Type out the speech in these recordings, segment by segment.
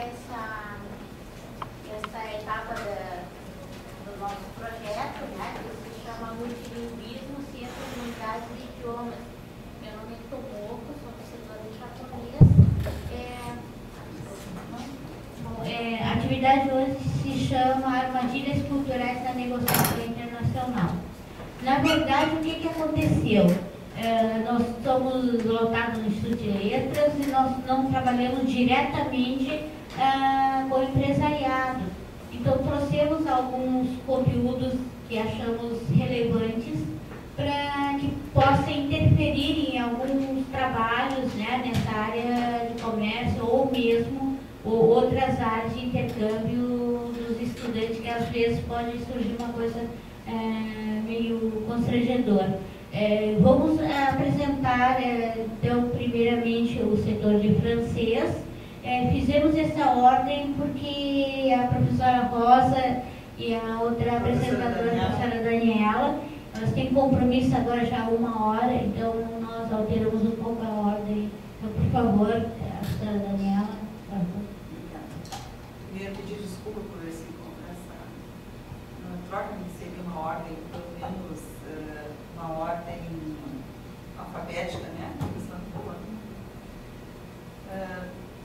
essa etapa do nosso projeto, né, que se chama Multilinguismo, Ciências Humanidades e Idiomas. Meu nome é Tomoko, sou professora de japonês. A atividade hoje se chama Armadilhas Culturais na Negociação Internacional. Na verdade, o que aconteceu? Nós somos lotados no Instituto de Letras e nós não trabalhamos diretamente com o empresariado. Então, trouxemos alguns conteúdos que achamos relevantes para que possa interferir em alguns trabalhos, né, nessa área de comércio ou mesmo outras áreas de intercâmbio dos estudantes, que às vezes pode surgir uma coisa meio constrangedora. Vamos apresentar, então, primeiramente o setor de francês. Fizemos essa ordem porque a professora Rosa e a outra apresentadora, a professora Daniela, elas têm compromisso agora já há 1 hora, então nós alteramos um pouco a ordem. Então, por favor, a professora Daniela, por favor. Primeiro, pedir desculpa por essa troca, que seria uma ordem, pelo menos uma ordem alfabética, né?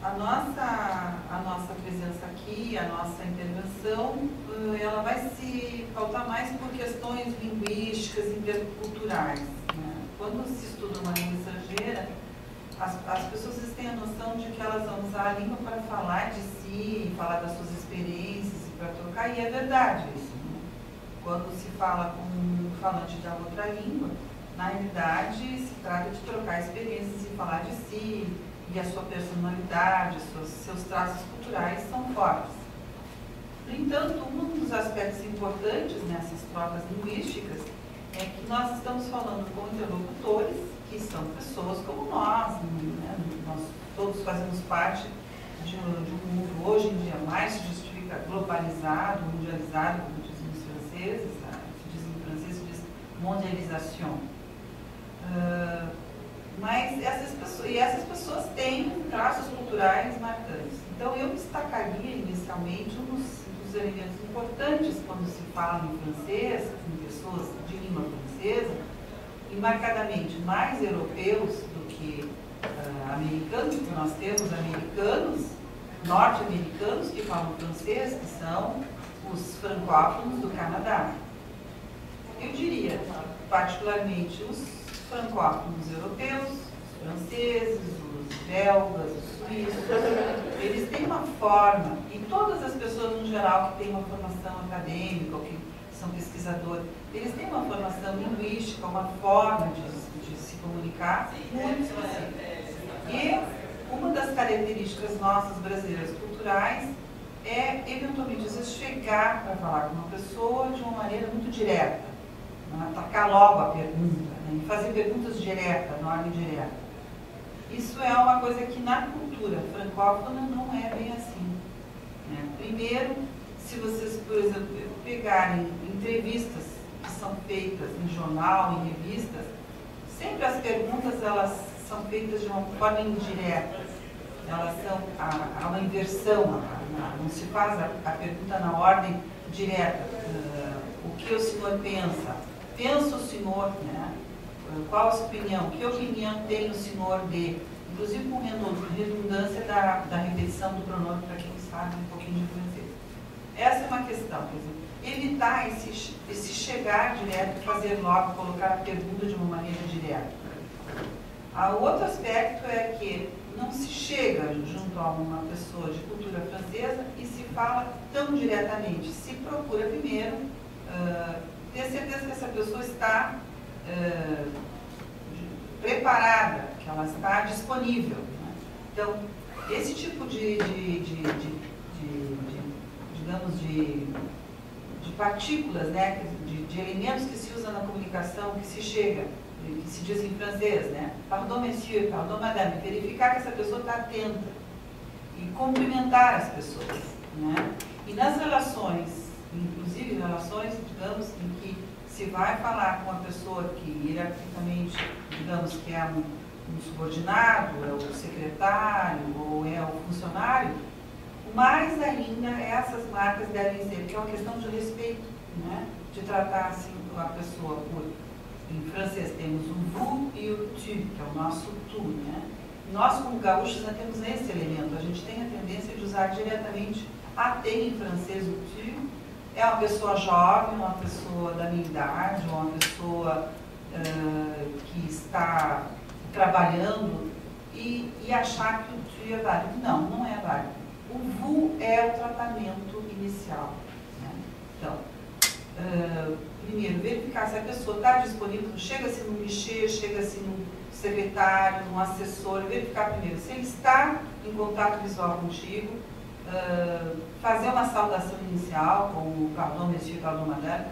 A nossa presença aqui, a nossa intervenção, ela vai se pautar mais por questões linguísticas, interculturais, né? Quando se estuda uma língua estrangeira, as pessoas têm a noção de que elas vão usar a língua para falar de si, falar das suas experiências, para trocar, e é verdade isso, né? Quando se fala com um falante da outra língua, na realidade se trata de trocar experiências e falar de si, e a sua personalidade, seus traços culturais são fortes. No entanto, um dos aspectos importantes nessas trocas linguísticas é que nós estamos falando com interlocutores que são pessoas como nós, né? Nós todos fazemos parte de um mundo hoje em dia mais se justifica globalizado, mundializado, como dizem os franceses, se diz em francês, se diz mondialisation. Mas essas pessoas têm traços culturais marcantes. Então, eu destacaria inicialmente um dos elementos importantes quando se fala em francês, em pessoas de língua francesa, e marcadamente mais europeus do que americanos, porque nós temos americanos, norte-americanos que falam francês, que são os francófonos do Canadá. Eu diria, particularmente, os francófonos europeus, os franceses, os belgas, os suíços, eles têm uma forma, e todas as pessoas no geral que têm uma formação acadêmica ou que são pesquisadores, eles têm uma formação linguística, uma forma de se comunicar muito específica. E uma das características nossas brasileiras culturais é, eventualmente, às vezes, chegar para falar com uma pessoa de uma maneira muito direta, não atacar logo a pergunta, né, e fazer perguntas diretas, na ordem direta. Isso é uma coisa que na cultura francófona não é bem assim, né? Primeiro, se vocês, por exemplo, pegarem entrevistas que são feitas em jornal, em revistas, sempre as perguntas elas são feitas de uma forma indireta. Elas são há uma inversão, não se faz a pergunta na ordem direta. O que o senhor pensa? Pensa o senhor, né? Qual a sua opinião? Que opinião tem o senhor de? Inclusive com redundância da repetição do pronome, para quem sabe um pouquinho de francês. Essa é uma questão, quer dizer, evitar esse chegar direto, fazer logo, colocar a pergunta de uma maneira direta. O outro aspecto é que não se chega junto a uma pessoa de cultura francesa e se fala tão diretamente. Se procura primeiro ter certeza que essa pessoa está preparada, que ela está disponível, né? Então, esse tipo digamos, de partículas, né, de elementos que se usam na comunicação, que se chega, que se diz em francês, né? Pardon, monsieur, pardon, madame. Verificar que essa pessoa está atenta e cumprimentar as pessoas, né? E nas relações, inclusive relações, digamos, em que se vai falar com uma pessoa que hierarquicamente, digamos, que é um subordinado, é o secretário ou é o funcionário, mais ainda essas marcas devem ser, que é uma questão de respeito, né? De tratar assim a pessoa por, em francês temos o vous e o tu, que é o nosso tu, né? Nós como gaúchos nós temos esse elemento, a gente tem a tendência de usar diretamente a tem em francês o tu, é uma pessoa jovem, uma pessoa da minha idade, uma pessoa que está trabalhando e achar que o tu é válido. Não, não é válido. O vous é o tratamento inicial, né? Então, primeiro, verificar se a pessoa está disponível, chega-se no guichê, chega-se no secretário, no assessor, verificar primeiro se ele está em contato visual contigo, fazer uma saudação inicial, como pardon, monsieur, pardon, madame,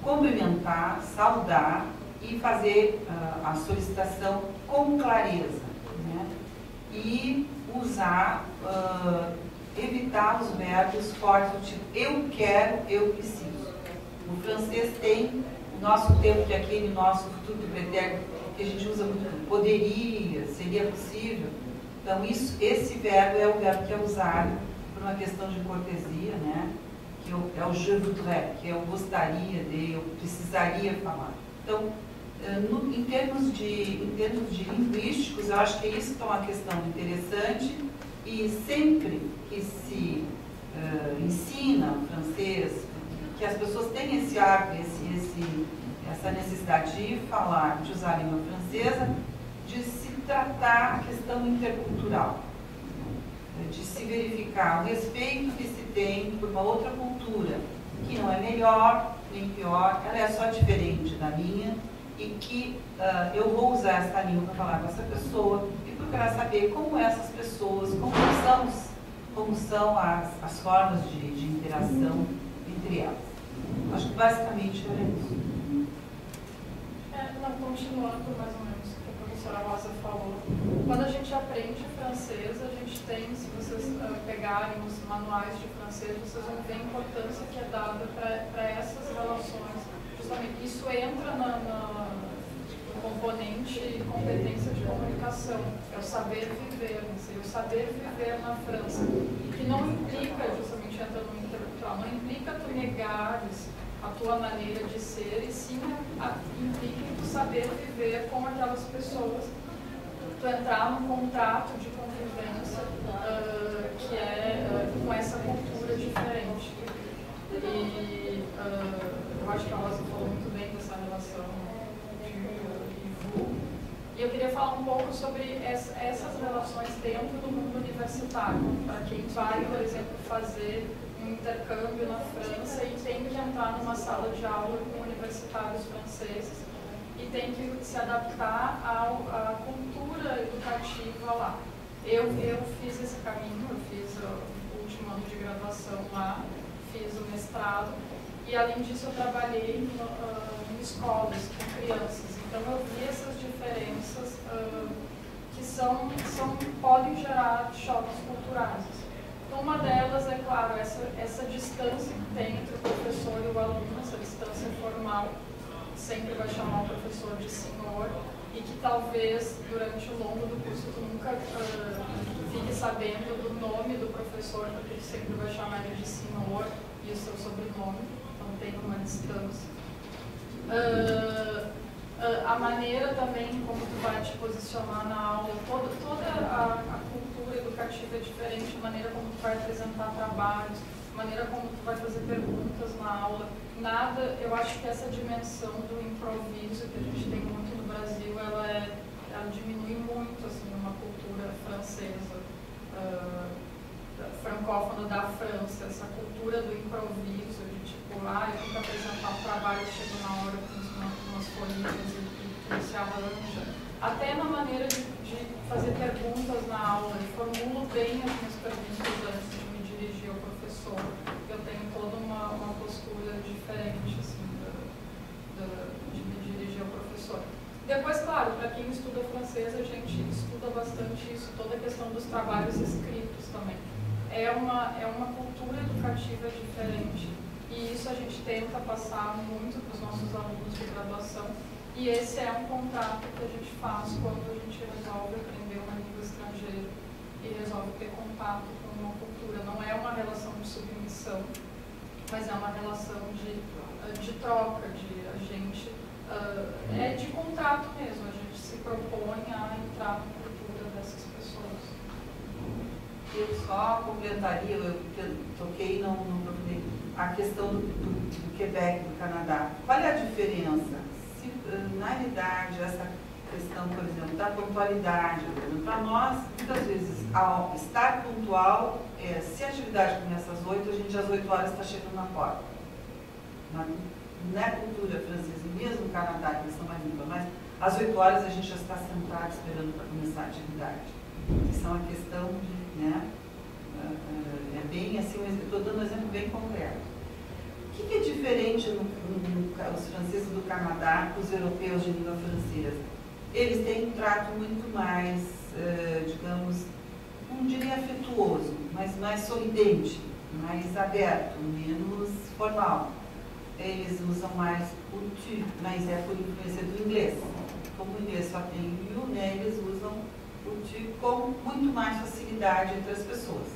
cumprimentar, saudar e fazer a solicitação com clareza, né? E usar, evitar os verbos fortes, do tipo eu quero, eu preciso. O francês tem o nosso tempo, que é aquele nosso futuro pretérito, que a gente usa muito, poderia, seria possível. Então, esse verbo é o verbo que é usado por uma questão de cortesia, né? Que é o je voudrais, que é eu gostaria de, eu precisaria falar. Então, em termos de linguísticos, eu acho que isso é uma questão interessante e sempre que se ensina o francês, que as pessoas têm esse hábito, essa necessidade de falar, de usar a língua francesa, de se tratar a questão intercultural, de se verificar o respeito que se tem por uma outra cultura, que não é melhor nem pior, ela é só diferente da minha, e que eu vou usar essa língua para falar com essa pessoa e procurar saber como essas pessoas, como são as formas de interação entre elas. Acho que basicamente era isso. Continuando mais ou menos o que a professora Rosa falou, quando a gente aprende francês, a gente tem, se vocês pegarem os manuais de francês, vocês vão ver a importância que é dada para essas relações. Justamente isso entra no componente competência de comunicação, é o saber viver, o saber viver na França, que não implica, justamente entra no intercultural, não implica tu negares a tua maneira de ser, e sim implica tu saber viver com aquelas pessoas, tu entrar num contrato de convivência que é com essa cultura diferente. E eu acho que a Rosa falou muito bem dessa relação de vu. E eu queria falar um pouco sobre essas relações dentro do mundo universitário, para quem vai, por exemplo, fazer um intercâmbio na França e tem que entrar numa sala de aula com universitários franceses e tem que se adaptar à cultura educativa lá. Eu fiz esse caminho, eu fiz o último ano de graduação lá, fiz o mestrado e, além disso, eu trabalhei em escolas com crianças. Então, eu vi essas diferenças que podem gerar choques culturais. Então, uma delas é, claro, essa distância que tem entre o professor e o aluno, essa distância formal, sempre vai chamar o professor de senhor, e que talvez, durante o longo do curso, tu nunca fique sabendo do nome do professor, porque tu sempre vai chamar ele de senhor e o seu sobrenome, então tem uma distância. A maneira também como tu vai te posicionar na aula, toda a cultura educativa é diferente, a maneira como tu vai apresentar trabalhos, a maneira como tu vai fazer perguntas na aula. Eu acho que essa dimensão do improviso que a gente tem muito no Brasil, ela diminui muito assim, numa cultura francesa, francófona da França, essa cultura do improviso, de tipo, eu tenho que apresentar um trabalho, chego na hora com umas folhinhas e se arranja. Até na maneira de fazer perguntas na aula, eu formulo bem as minhas perguntas antes de me dirigir ao professor. Eu tenho toda uma postura diferente assim, de me dirigir ao professor. Depois, claro, para quem estuda francês, a gente estuda bastante isso, toda a questão dos trabalhos escritos também. É uma cultura educativa diferente e isso a gente tenta passar muito para os nossos alunos de graduação, e esse é um contato que a gente faz quando a gente resolve aprender uma língua estrangeira e resolve ter contato com uma cultura submissão, mas é uma relação de troca, a gente é de contrato mesmo, a gente se propõe a entrar na cultura dessas pessoas. Eu só complementaria, eu toquei a questão do Quebec, do Canadá. Qual é a diferença? Se, na realidade, essa questão, por exemplo, da pontualidade, para nós, muitas vezes, ao estar pontual, se a atividade começa às 8, a gente às 8 horas está chegando na porta. Na cultura francesa, e mesmo no Canadá, que eles são mais limpas, mas às 8 horas a gente já está sentado esperando para começar a atividade. Isso é uma questão de, né, é bem assim, eu estou dando um exemplo bem concreto. O que é diferente os franceses do Canadá com os europeus de língua francesa? Eles têm um trato muito mais, digamos, não diria afetuoso, mas mais sorridente, mais aberto, menos formal. Eles usam mais o tu, mas é por influência do inglês. Como o inglês só tem you, né, eles usam o tu com muito mais facilidade entre as pessoas,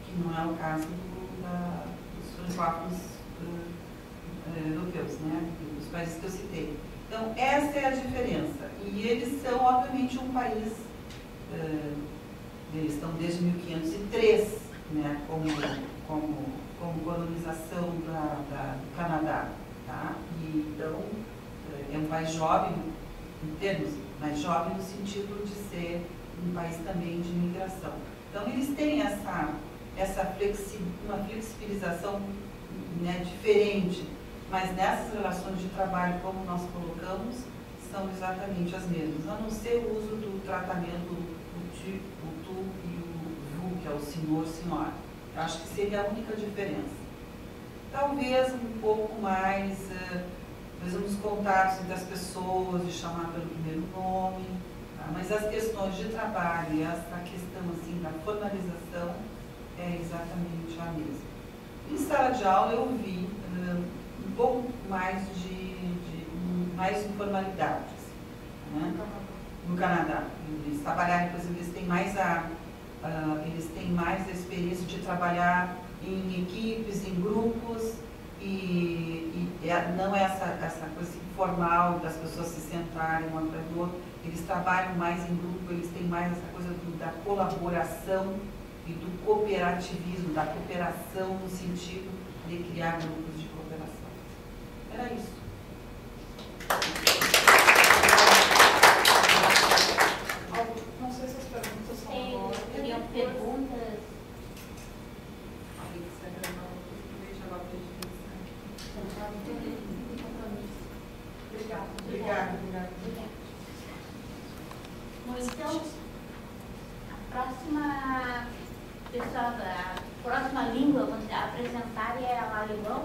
que não é o caso dos francófonos europeus, né, dos países que eu citei. Então, essa é a diferença. E eles são, obviamente, um país, eles estão desde 1503, né, como colonização do Canadá. Tá? E, então, é um país jovem, em termos, mas jovem no sentido de ser um país também de imigração. Então, eles têm uma flexibilização, né, diferente, mas nessas relações de trabalho, como nós colocamos, são exatamente as mesmas, a não ser o uso do tratamento o tu e o vous, que é o senhor, senhora. Eu acho que seria a única diferença. Talvez um pouco mais, nos contatos entre as pessoas, de chamar pelo primeiro nome, tá? Mas as questões de trabalho e essa questão assim, da formalização é exatamente a mesma. Em sala de aula eu vi um pouco mais mais informalidades, né? No Canadá. Eles trabalharam, inclusive, eles têm mais a experiência de trabalhar em equipes, em grupos, e não é essa coisa informal das pessoas se sentarem um atrás do outro. Eles trabalham mais em grupo, eles têm mais essa coisa da colaboração e do cooperativismo, da cooperação no sentido de criar grupos de cooperação. Era isso. Não sei se as perguntas são agora. Teriam perguntas? Obrigada. Bom, então, a próxima língua vamos apresentar é o alemão.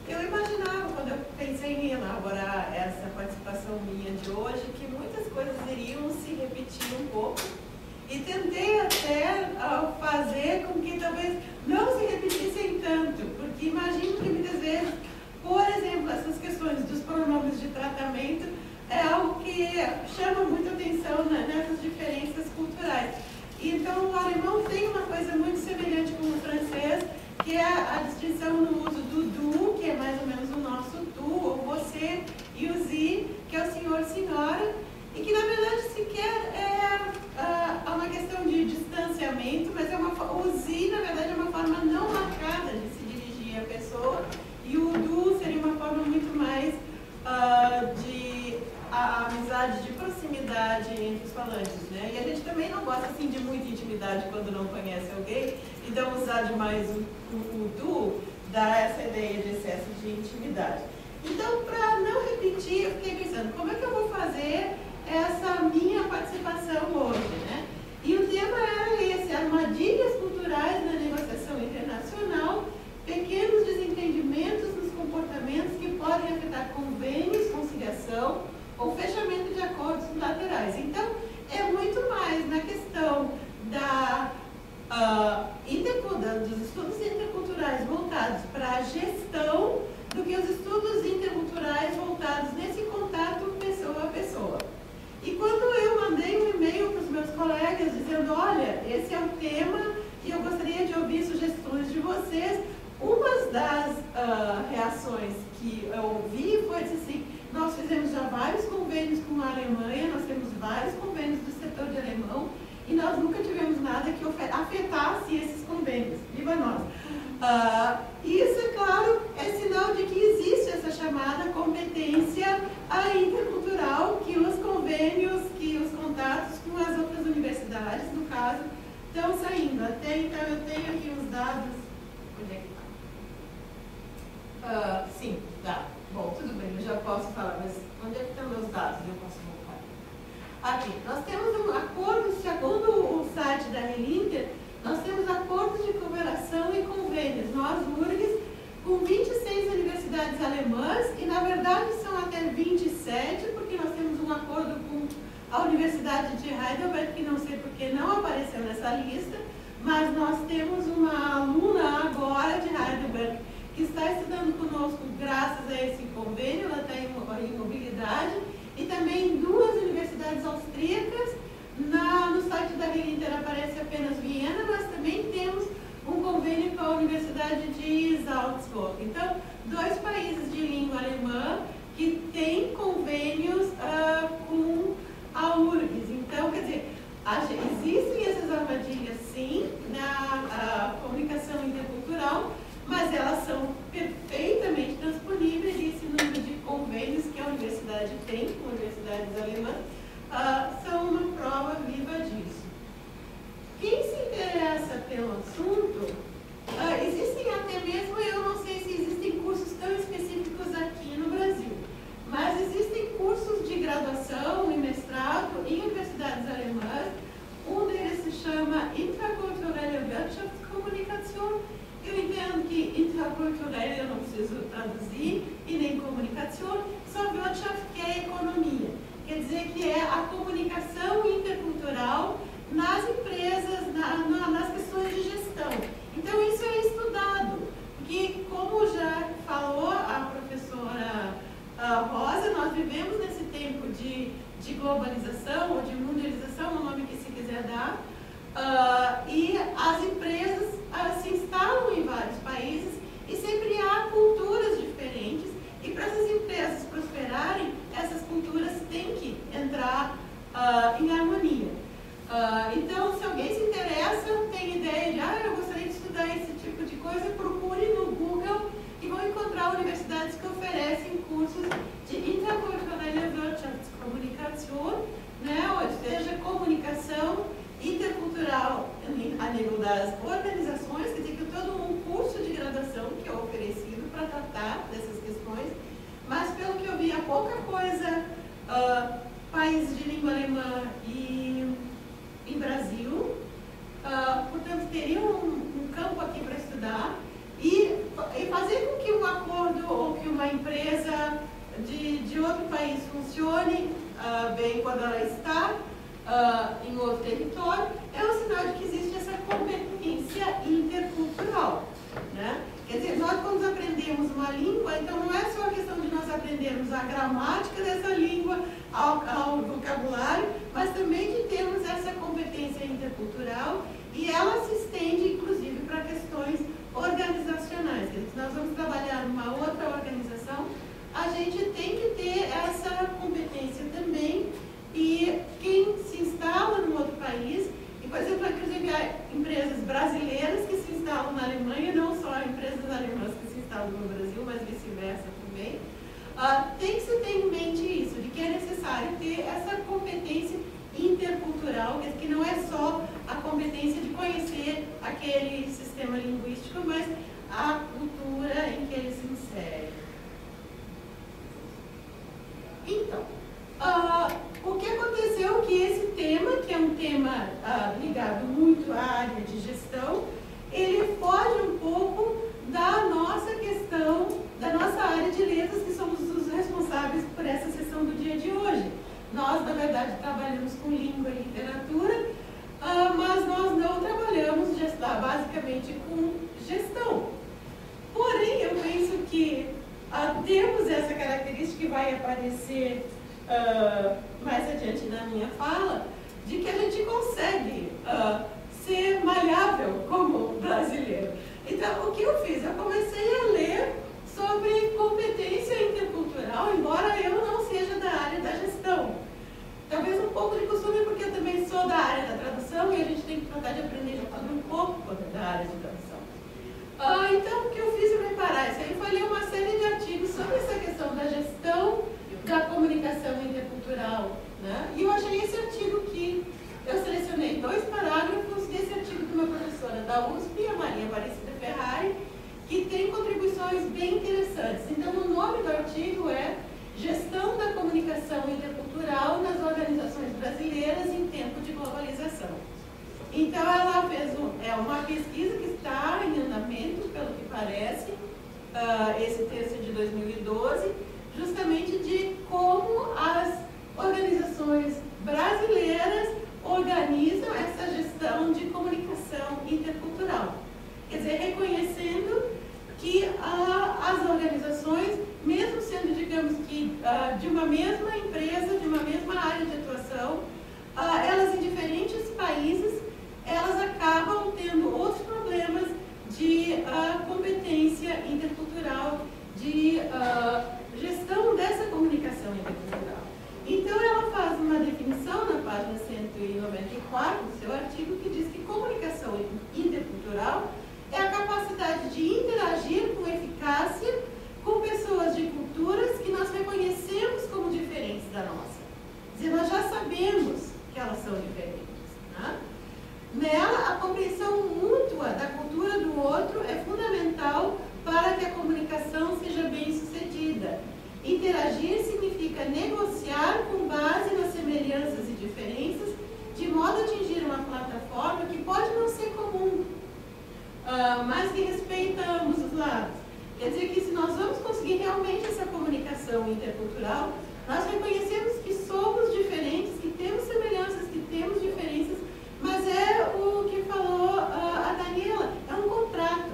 Eu imaginava, quando eu pensei em elaborar essa participação minha de hoje, que muitas coisas iriam se repetir um pouco, e tentei até fazer com que talvez não se repetissem tanto, porque imagino que muitas vezes, por exemplo, essas questões dos pronomes de tratamento é algo que chama muita atenção nessas diferenças culturais. Então, o alemão tem uma coisa muito semelhante com o francês, que é a distinção no uso do du, que é mais ou menos o nosso tu, ou você, e o sie, que é o senhor, senhora, e que na verdade sequer é uma questão de distanciamento, mas o sie, na verdade, é uma forma não marcada de se dirigir à pessoa, e o du seria uma forma muito mais de amizade, de proximidade entre os falantes, né? E a gente também não gosta assim de muita intimidade quando não conhece alguém, então usar demais o tu dá essa ideia de excesso de intimidade. Então, para não repetir, eu fiquei pensando, como é que eu vou fazer Alemanha, nós temos vários convênios do setor de alemão e nós nunca tivemos nada que afetasse esses convênios. Viva nós! Isso, é claro, é sinal de que existe essa chamada competência intercultural, que os convênios, que os contatos com as outras universidades, no caso, estão saindo. Até então, eu tenho aqui os dados. Onde é que está? Sim, dá. Bom, tudo bem, eu já posso falar, mas onde é que estão meus dados? Eu posso voltar. Aqui, nós temos um acordo, segundo o site da Relinter, nós temos acordos de cooperação e convênios, nós, URGS, com 26 universidades alemãs, e na verdade são até 27, porque nós temos um acordo com a Universidade de Heidelberg, que não sei porque não apareceu nessa lista, mas nós temos uma aluna agora de Heidelberg, que está estudando conosco graças a esse convênio, ela está em mobilidade, e também 2 universidades austríacas. No site da Relinter aparece apenas Viena, mas também temos um convênio com a Universidade de Salzburg. Então, 2 países de língua alemã que têm convênios com a URGS. Então, quer dizer, existem essas armadilhas, sim, na comunicação intercultural, mas elas são perfeitamente transponíveis, e esse número de convênios que a universidade tem com universidades alemãs são uma prova viva disso. Quem se interessa pelo assunto, existem até mesmo, eu não sei se existem cursos tão específicos aqui no Brasil, mas existem cursos de graduação e mestrado em universidades alemãs. Um deles se chama Interkulturelle Wirtschaftskommunikation. Eu entendo que interculturelle eu não preciso traduzir, e nem comunicação, só Wirtschaft, que é economia. Quer dizer que é a comunicação intercultural nas empresas, nas questões de gestão. Então, isso é estudado, porque, como já falou a professora Rosa, nós vivemos nesse tempo de globalização, ou de mundialização, o nome que se quiser dar, e as empresas se instalam em vários países, e sempre há culturas diferentes, e para essas empresas prosperarem, essas culturas têm que entrar em harmonia. Então, se alguém se interessa, tem ideia de, eu gostaria de estudar esse tipo de coisa, procure no Google e vão encontrar universidades que oferecem cursos de Interkulturelle Wirtschaftskommunikation, né, ou seja, comunicação intercultural a nível das organizações, quer dizer que todo um curso de graduação que é oferecido para tratar dessas questões, mas pelo que eu vi, há pouca coisa, países de língua alemã e Brasil, portanto teria um campo aqui para estudar e fazer com que um acordo ou que uma empresa de outro país funcione bem quando ela está em outro território, é um sinal de que existe essa competência intercultural, né? Quer dizer, nós quando aprendemos uma língua, então não é só a questão de nós aprendermos a gramática dessa língua, ao vocabulário, mas também de termos essa competência intercultural, e ela se estende inclusive para questões organizacionais. Quer dizer, se nós vamos trabalhar numa outra organização, a gente tem que ter essa competência também. E quem se instala num outro país, e por exemplo, inclusive há empresas brasileiras que se instalam na Alemanha, não só empresas alemãs que se instalam no Brasil, mas vice-versa também, tem que se ter em mente isso, de que é necessário ter essa competência intercultural, que não é só a competência de conhecer aquele sistema linguístico, mas a cultura em que ele se insere. Então, o que aconteceu é que esse tema, que é um tema ligado muito à área de gestão, ele foge um pouco da nossa questão, da nossa área de letras, que somos os responsáveis por essa sessão do dia de hoje. Nós, na verdade, trabalhamos com língua e literatura, mas nós não trabalhamos basicamente com gestão. Porém, eu penso que temos essa característica que vai aparecer mais adiante na minha fala, de que a gente consegue ser maleável como brasileiro. Então, o que eu fiz? Eu comecei a ler sobre competência intercultural, embora eu não seja da área da gestão. esse texto de 2012, justamente de como as organizações brasileiras organizam essa gestão de comunicação intercultural. Quer dizer, reconhecendo que as organizações, mesmo sendo, digamos que, de uma mesma empresa, de uma mesma área de atuação, elas em diferentes países, elas acabam tendo outros problemas de competência intercultural, de gestão dessa comunicação intercultural. Então, ela faz uma definição na página 194 do seu artigo que diz que comunicação intercultural é a capacidade de interagir com eficácia com pessoas de culturas que nós reconhecemos como diferentes da nossa. Quer dizer, nós já sabemos que elas são diferentes. Né? Nela, a compreensão mútua da cultura do outro é fundamental para que a comunicação seja bem sucedida. Interagir significa negociar com base nas semelhanças e diferenças, de modo a atingir uma plataforma que pode não ser comum, mas que respeita ambos os lados. Quer dizer que se nós vamos conseguir realmente essa comunicação intercultural, nós reconhecemos que somos diferentes, que temos semelhanças, que temos diferenças, mas é o que falou a Daniela, é um contrato.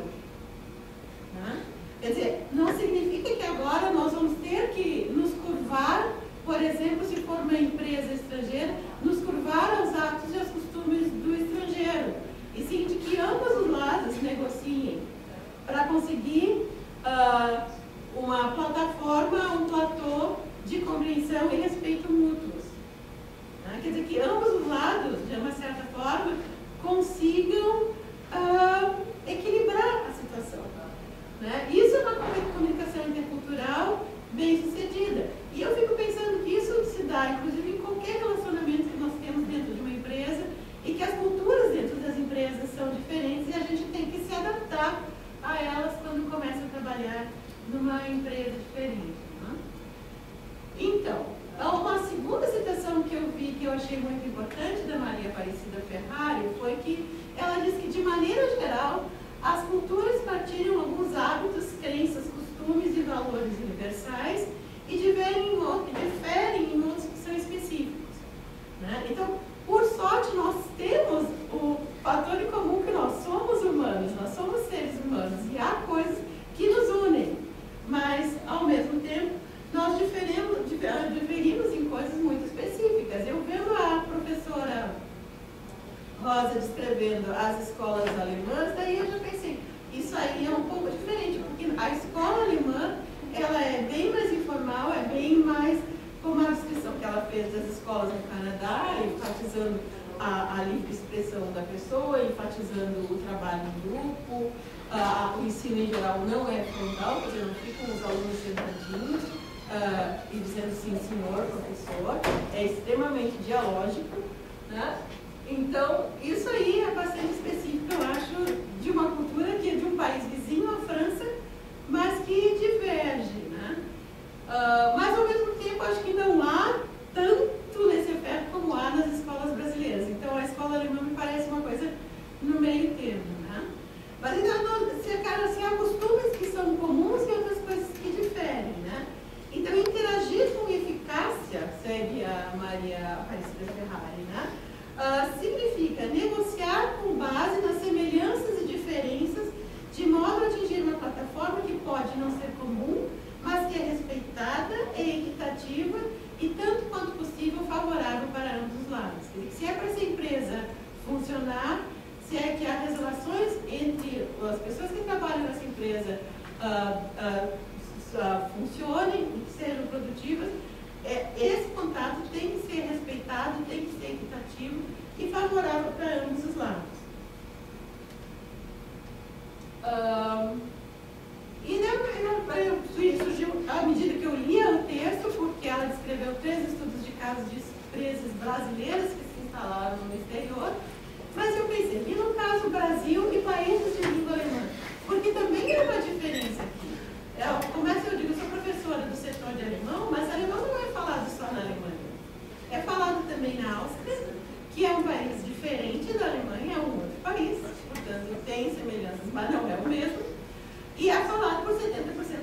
Né? Quer dizer, não significa que agora nós vamos ter que nos curvar, por exemplo, se for uma empresa estrangeira, nos curvar aos atos e aos costumes do estrangeiro. E sim de que ambos os lados negociem para conseguir uma plataforma, um platô de compreensão e respeito mútuos. Né? Quer dizer que ambos os lados, de uma certa forma, consigam equilibrar a situação. Né? Isso é uma comunicação intercultural bem sucedida. E eu fico pensando que isso se dá, inclusive, em qualquer relacionamento que nós temos dentro de uma empresa e que as culturas dentro das empresas são diferentes e a gente tem que se adaptar a elas quando começa a trabalhar numa empresa diferente. Né? Então, uma segunda citação que eu vi, que eu achei muito importante, da Maria Aparecida Ferrari, foi que ela diz que, de maneira geral, as culturas partilham alguns hábitos, crenças, costumes e valores universais e diferem em outros que são específicos. Né? Então, por sorte, nós temos o fator em comum que nós somos humanos, nós somos seres humanos e há coisas que nos unem, mas, ao mesmo tempo, nós diferimos em coisas muito específicas. Eu vendo a professora Rosa descrevendo as escolas alemãs, daí eu já pensei, isso aí é um pouco diferente, porque a escola alemã, ela é bem mais informal, é bem mais, como a descrição que ela fez das escolas no Canadá, enfatizando a livre expressão da pessoa, enfatizando o trabalho em grupo, o ensino em geral não é frontal, quer dizer, não ficam os alunos sentadinhos e dizendo sim, senhor, professor, é extremamente dialógico, né? Então, isso aí é bastante específico, eu acho, de uma cultura que é de um país vizinho, a França, mas que diverge, né? Mas, ao mesmo tempo, acho que não há tanto laissez-faire como há nas escolas brasileiras. Então, a escola alemã me parece uma coisa no meio termo, né? Mas, então, há costumes que são comuns e outras coisas que diferem, né? Então, interagir com eficácia, segue a Maria Aparecida Ferrari, né? Significa negociar com base nas semelhanças e diferenças, de modo a atingir uma plataforma que pode não ser comum, mas que é respeitada, é equitativa e, tanto quanto possível, favorável para ambos os lados. Se é para essa empresa funcionar, se é que as relações entre as pessoas que trabalham nessa empresa funcionem e que sejam produtivas, esse contato tem que ser respeitado, tem que ser equitativo e favorável para ambos os lados. E surgiu, à medida que eu lia o texto, porque ela descreveu 3 estudos de casos de empresas brasileiras que se instalaram no exterior, mas eu pensei, e no caso Brasil e países de língua alemã? Porque também tem uma diferença aqui. Como é que eu digo, eu sou professora do setor de alemão, mas alemão não é falado só na Alemanha. É falado também na Áustria, que é um país diferente da Alemanha, é um outro país, portanto tem semelhanças, mas não é o mesmo. E é falado por 70%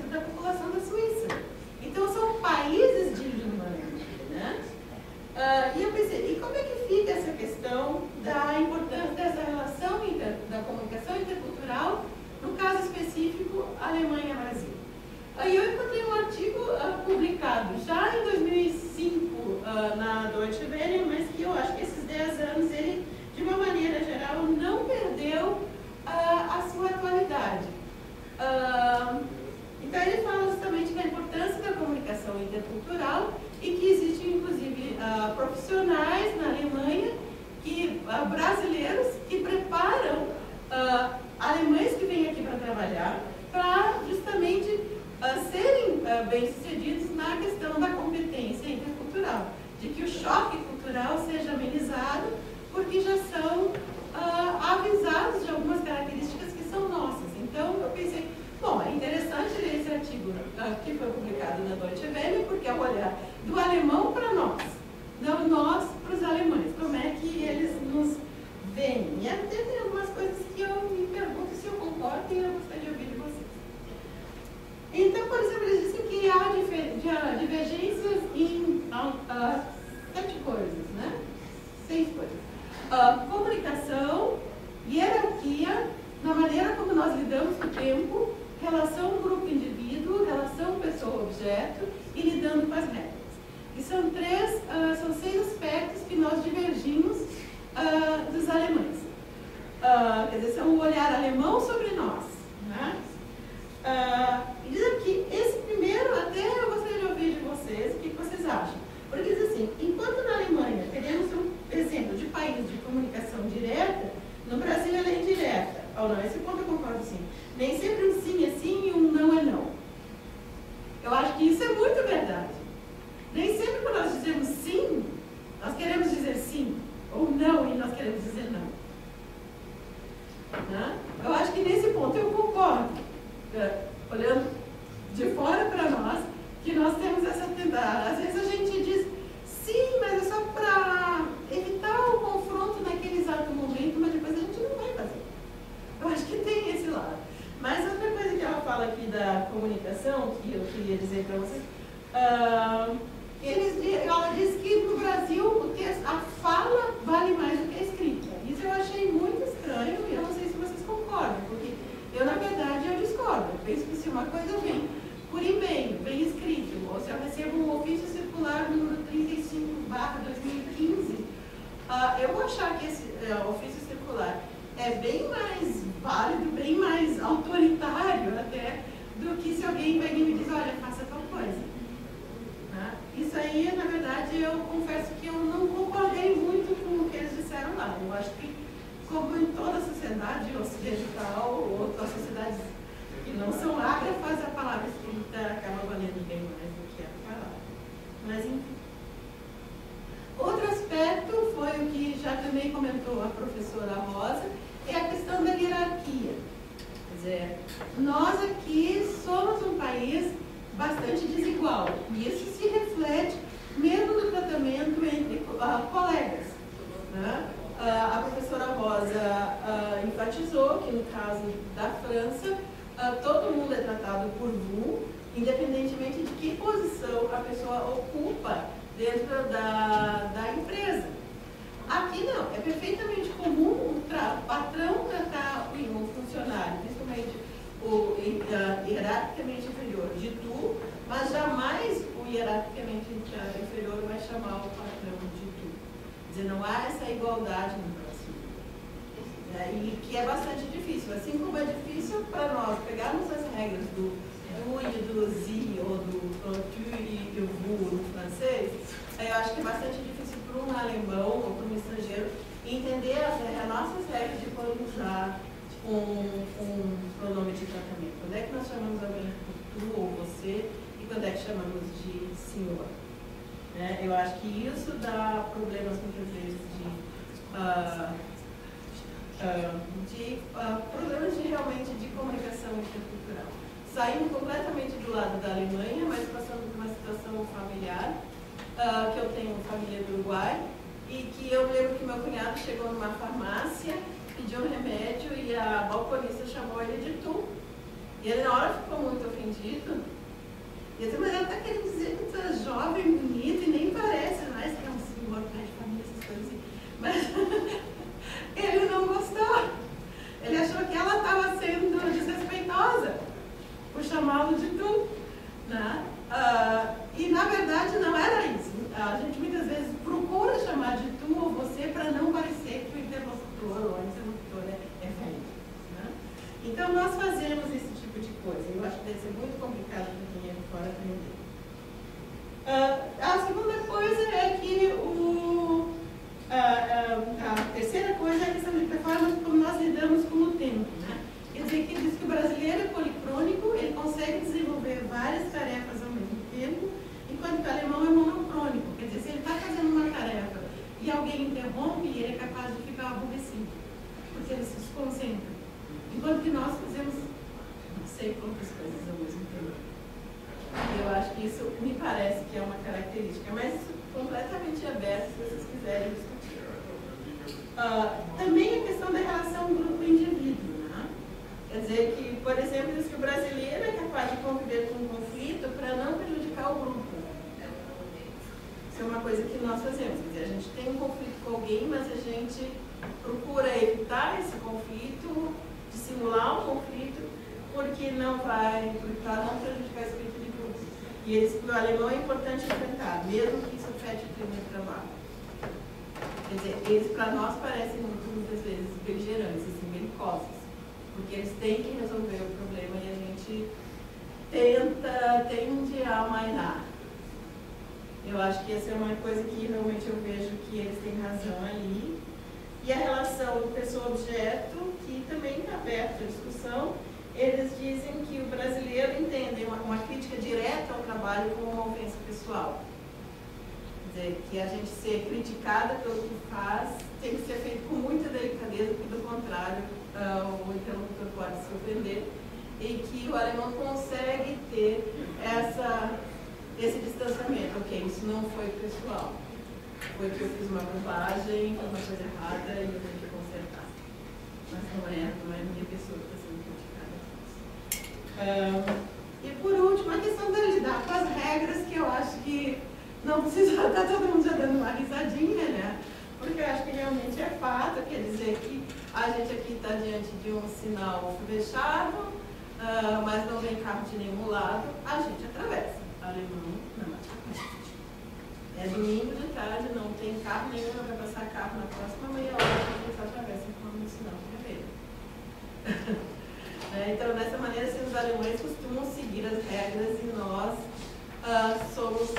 profissionais na Alemanha, brasileiros que preparam alemães que vêm aqui para trabalhar, para justamente serem bem-sucedidos na questão da competência intercultural, de que o choque cultural seja amenizado, porque já são avisados de algumas características que são nossas. Então, eu pensei, bom, é interessante ler esse artigo que foi publicado na Deutsche Welle, porque é o olhar do alemão para nós, não nós para os alemães, como é que eles nos veem. E até tem algumas coisas que eu me pergunto se eu concordo e eu gostaria de ouvir de vocês. Então, por exemplo, eles dizem que há divergências em 7 coisas, né? 6 coisas. Comunicação, hierarquia, na maneira como nós lidamos com o tempo, relação grupo-indivíduo, relação pessoa-objeto e lidando com as regras. E são 6 aspectos que nós divergimos dos alemães. Quer dizer, são o olhar alemão sobre nós. Né? E diz aqui, esse primeiro, até eu gostaria de ouvir de vocês, o que vocês acham? Porque diz assim, enquanto na Alemanha teremos um exemplo de país de comunicação direta, no Brasil ela é indireta. Ou não, esse ponto eu concordo sim. Nem sempre um sim é sim e um não é não. Eu acho que isso é muito verdade. Nem sempre quando nós dizemos sim, nós queremos dizer sim, ou não, e nós queremos dizer não. Né? Eu acho que nesse ponto eu concordo, olhando de fora para nós, que nós temos essa tendência. Às vezes a gente diz sim, mas é só para evitar o confronto naquele exato momento, mas depois a gente não vai fazer. Eu acho que tem esse lado. Mas outra coisa que ela fala aqui da comunicação, que eu queria dizer para vocês, ela diz que no Brasil a fala vale mais do que a escrita. Isso eu achei muito estranho e eu não sei se vocês concordam, porque eu, na verdade, eu discordo. Eu penso que se uma coisa vem por e-mail, bem escrito, ou se eu recebo um ofício circular número 35/2015, eu vou achar que esse ofício circular é bem mais válido, bem mais autoritário até, do que se alguém vem e me diz, olha, faça tal coisa. Isso aí, na verdade, eu confesso que eu não concordei muito com o que eles disseram lá. Eu acho que, como em toda a sociedade ocidental, ou as sociedades que não são ágrafas, a palavra escrita acaba valendo bem mais do que a palavra. Mas, enfim. Outro aspecto foi o que já também comentou a professora Rosa, é a questão da hierarquia. Quer dizer, nós aqui somos um país bastante desigual, e isso se reflete mesmo no tratamento entre colegas. Né? A professora Rosa enfatizou que no caso da França, todo mundo é tratado por vous, independentemente de que posição a pessoa ocupa dentro da empresa. Aqui não, é perfeitamente comum o patrão tratar um funcionário, principalmente o hierarquicamente inferior, de tu, mas jamais o hierarquicamente inferior vai chamar o patrão de tu. Quer dizer, não há essa igualdade no Brasil. E que é bastante difícil. Assim como é difícil para nós pegarmos as regras do tu e do zi, ou do tu e do vous no francês, eu acho que é bastante difícil para um alemão ou para um estrangeiro entender as nossas regras de quando usar um pronome de tratamento. Quando é que nós chamamos alguém por tu ou você e quando é que chamamos de senhor? Eu acho que isso dá problemas muitas vezes problemas realmente de comunicação intercultural. Saindo completamente do lado da Alemanha, mas passando por uma situação familiar, que eu tenho família do Uruguai, e que eu lembro que meu cunhado chegou numa farmácia, pediu um remédio e a balconista chamou ele de tu. E ele na hora ficou muito ofendido. E eu disse, mas ela está querendo dizer que tu é jovem, bonito e nem parece mais que é um senhor, pai de família, essas coisas assim. Mas ele não gostou. Ele achou que ela estava sendo desrespeitosa por chamá-lo de tu. Né? E na verdade não era isso. A gente muitas vezes procura chamar de tu ou você para não parecer que o interlocutor ou a interlocutora é velho. Né? Então nós fazemos esse tipo de coisa. Eu acho que deve ser muito complicado para quem é de fora aprender. As interrompe e ele é capaz de ficar aborrecido, porque ele se desconcentra. Enquanto que nós fazemos não sei quantas coisas ao mesmo tempo. Eu acho que isso me parece que é uma característica, mas isso completamente aberto se vocês quiserem discutir. Também a questão da relação grupo-indivíduo, né? Quer dizer que, por exemplo, diz que o brasileiro é capaz de conviver com um conflito para não prejudicar o grupo. Isso é uma coisa que nós fazemos. Quer dizer, a gente tem um conflito com alguém, mas a gente procura evitar esse conflito, dissimular o conflito, porque não vai, para não prejudicar esse espírito de grupo. E eles, o alemão é importante enfrentar, mesmo que isso afete o clima de trabalho. Quer dizer, eles para nós parecem muitas vezes beligerantes, assim, belicosos, porque eles têm que resolver o problema e a gente tende a amainar. Eu acho que essa é uma coisa que realmente eu vejo que eles têm razão ali. E a relação pessoa-objeto, que também está aberta à discussão, eles dizem que o brasileiro entende uma crítica direta ao trabalho como uma ofensa pessoal. Quer dizer, que a gente ser criticada pelo que faz tem que ser feito com muita delicadeza, porque do contrário o interlocutor pode se ofender, e que o alemão consegue ter esse distanciamento. Ok, isso não foi pessoal, foi que eu fiz uma bobagem, foi uma coisa errada e eu tenho que consertar. Mas não é a minha pessoa que está sendo criticada. E por último, a questão de lidar com as regras, que eu acho que não precisa estar todo mundo já dando uma risadinha, né? Porque eu acho que realmente é fato, quer dizer que a gente aqui está diante de um sinal fechado, mas não vem carro de nenhum lado, a gente atravessa. Alemão não atravessa. É domingo de tarde, não tem carro nenhum, vai passar carro na próxima meia hora, a gente atravessa com o sinal vermelho. Então, dessa maneira, os alemães costumam seguir as regras e nós somos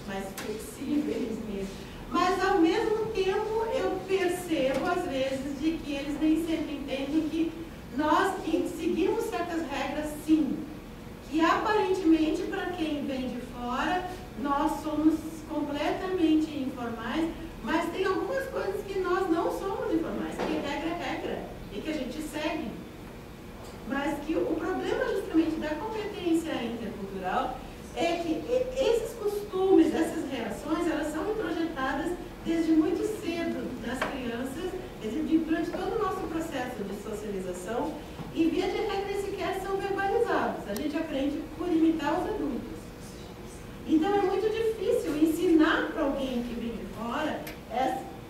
mais flexíveis mesmo. Mas, ao mesmo tempo, eu percebo, às vezes, de que eles nem sempre entendem que nós seguimos certas regras, sim. Que, aparentemente, para quem vem de fora, nós somos completamente informais, mas tem algumas coisas que nós não somos informais, que regra é regra, e que a gente segue. Mas que o problema, justamente, da competência intercultural é que esses costumes, essas reações, elas são introjetadas desde muito cedo nas crianças, durante todo o nosso processo de socialização, e via de regra sequer são verbalizados. A gente aprende por imitar os adultos. Então é muito difícil ensinar para alguém que vem de fora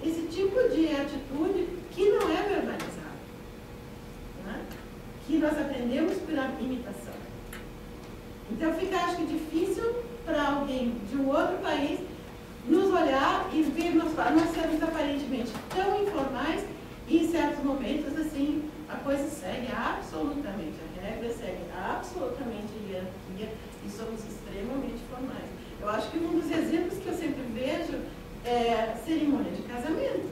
esse tipo de atitude que não é verbalizada, né? Que nós aprendemos por imitação. Então fica, acho que, difícil para alguém de um outro país nos olhar e ver nós sermos aparentemente tão informais e, em certos momentos, assim, a coisa segue absolutamente a regra, segue absolutamente a hierarquia e somos extremamente formais. Eu acho que um dos exemplos que eu sempre vejo é cerimônia de casamento.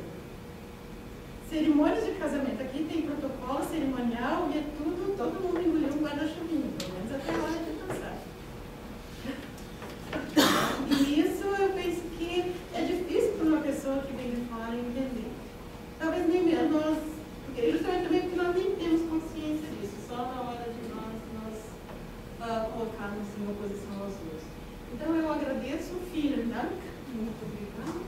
Cerimônias de casamento, aqui tem protocolo cerimonial e é tudo, todo mundo engoliu um guarda-chuvinho, pelo menos até a hora de dançar. E isso eu penso que é difícil para uma pessoa que vem de fora entender. Talvez nem mesmo nós, porque justamente também porque nós nem temos consciência disso, só na hora de nós colocarmos em oposição aos outros. Então eu agradeço, vielen Dank, muito obrigada.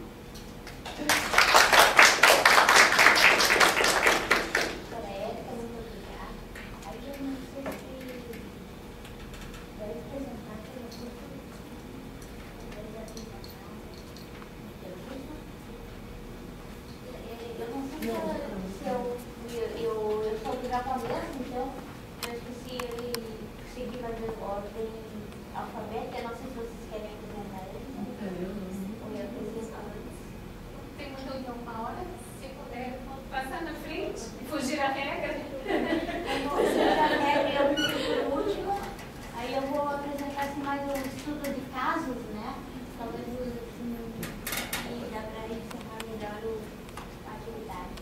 Eu sou do japonês, então eu esqueci ele conseguir fazer ordem alfabética. Eu não sei se vocês querem apresentar ele. Tem uma reunião uma hora, se puder passar na frente e fugir a regra. Fugir a regra, eu fico por último. Aí eu vou apresentar assim, mais um estudo de casos, né? Talvez aí dá para encerrar melhor a atividade.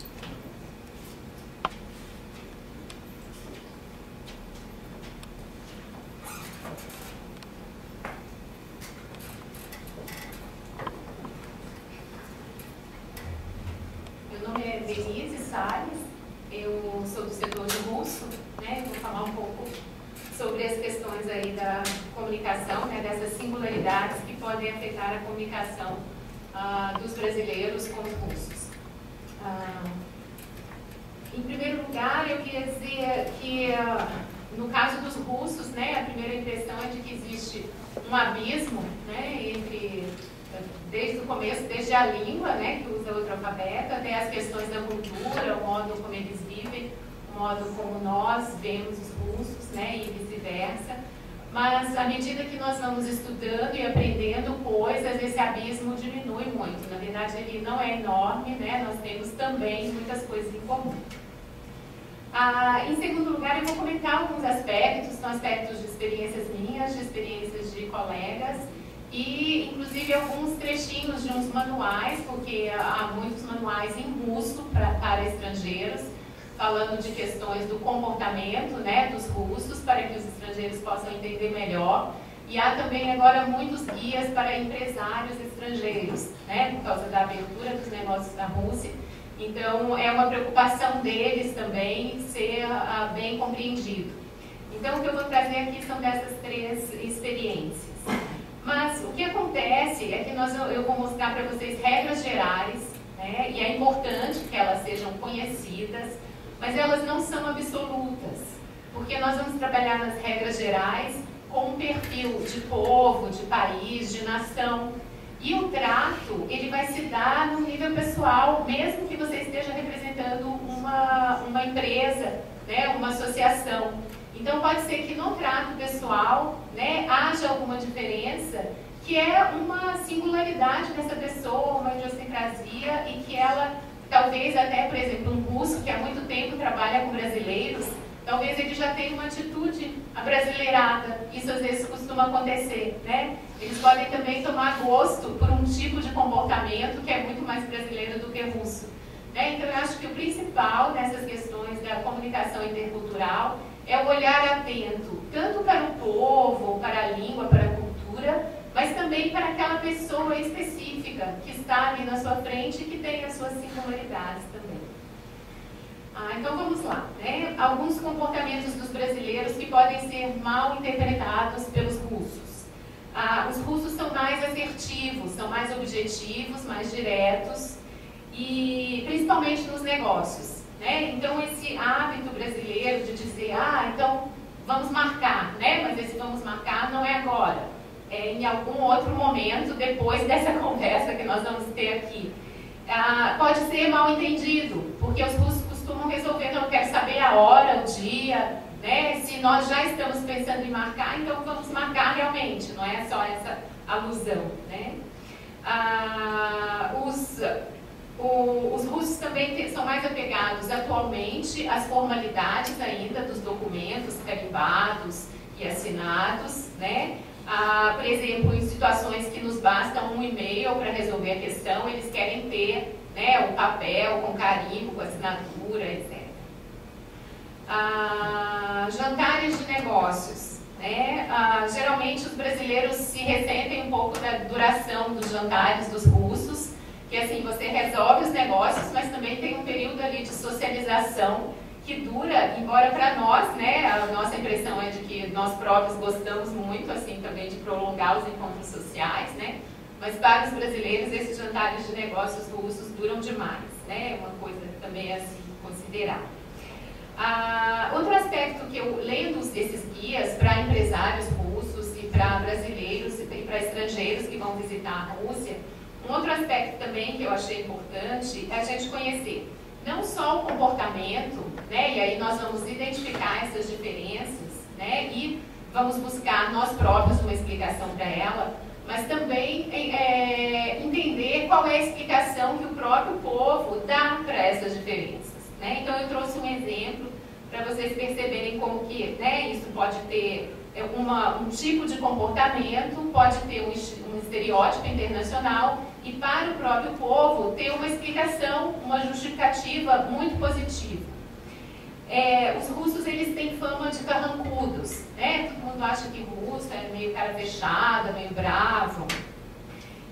Salles, eu sou do setor de russo, né? Vou falar um pouco sobre as questões aí da comunicação, né? Dessas singularidades que podem afetar a comunicação dos brasileiros com os russos. Em primeiro lugar, eu queria dizer que, no caso dos russos, né, a primeira impressão é de que existe um abismo, né, desde o começo, desde a língua, né, que usa outro alfabeto, até as questões da cultura, o modo como eles vivem, o modo como nós vemos os russos, né, e vice-versa. Mas, à medida que nós vamos estudando e aprendendo coisas, esse abismo diminui muito. Na verdade, ele não é enorme, né? Nós temos também muitas coisas em comum. Em segundo lugar, eu vou comentar alguns aspectos, são aspectos de experiências minhas, de experiências de colegas, e, inclusive, alguns trechinhos de uns manuais, porque há muitos manuais em russo para estrangeiros, falando de questões do comportamento, né, dos russos, para que os estrangeiros possam entender melhor. E há também agora muitos guias para empresários estrangeiros, né, por causa da abertura dos negócios da Rússia. Então, é uma preocupação deles também ser bem compreendido. Então, o que eu vou trazer aqui são dessas 3 experiências. Mas o que acontece é que eu vou mostrar para vocês regras gerais, né, e é importante que elas sejam conhecidas, mas elas não são absolutas, porque nós vamos trabalhar nas regras gerais com um perfil de povo, de país, de nação. E o trato, ele vai se dar no nível pessoal, mesmo que você esteja representando uma empresa, né, uma associação. Então, pode ser que no trato pessoal, né, haja alguma diferença, que é uma singularidade dessa pessoa, uma idiosincrasia, e que ela, talvez até, por exemplo, um russo que há muito tempo trabalha com brasileiros, talvez ele já tenha uma atitude abrasileirada. Isso às vezes costuma acontecer, né? Eles podem também tomar gosto por um tipo de comportamento que é muito mais brasileiro do que russo, né? Então eu acho que o principal dessas questões da comunicação intercultural é o olhar atento, tanto para o povo, para a língua, para a cultura, mas também para aquela pessoa específica que está ali na sua frente e que tem as suas singularidades também. Então vamos lá, né? Alguns comportamentos dos brasileiros que podem ser mal interpretados pelos russos. Os russos são mais assertivos, são mais objetivos, mais diretos, e principalmente nos negócios, né? Então esse hábito brasileiro de dizer, então vamos marcar, né? Mas esse vamos marcar não é agora, é em algum outro momento depois dessa conversa que nós vamos ter aqui. Pode ser mal entendido, porque os russos costumam resolver, não quero saber a hora, o dia, né? Se nós já estamos pensando em marcar, então vamos marcar realmente, não é só essa alusão, né? Os russos também são mais apegados atualmente às formalidades ainda dos documentos carimbados e assinados, né? Por exemplo, em situações que nos basta um e-mail para resolver a questão, eles querem ter, né, um papel com carimbo, com assinatura, etc. Jantares de negócios, né? Geralmente os brasileiros se ressentem um pouco da duração dos jantares dos russos, que assim, você resolve os negócios, mas também tem um período ali de socialização que dura, embora para nós, né, a nossa impressão é de que nós próprios gostamos muito, assim, também de prolongar os encontros sociais, né, mas para os brasileiros esses jantares de negócios russos duram demais, né, é uma coisa também a se considerar. Outro aspecto que eu lendo esses guias para empresários russos e para brasileiros e para estrangeiros que vão visitar a Rússia, um outro aspecto também que eu achei importante é a gente conhecer não só o comportamento, né, e aí nós vamos identificar essas diferenças, né, e vamos buscar nós próprios uma explicação para ela, mas também entender qual é a explicação que o próprio povo dá para essas diferenças, né? Então eu trouxe um exemplo para vocês perceberem como que, né, isso pode ter um tipo de comportamento, pode ter um estereótipo internacional e para o próprio povo ter uma explicação, uma justificativa muito positiva. Os russos, eles têm fama de carrancudos, né? Todo mundo acha que russo é meio cara fechada, meio bravo.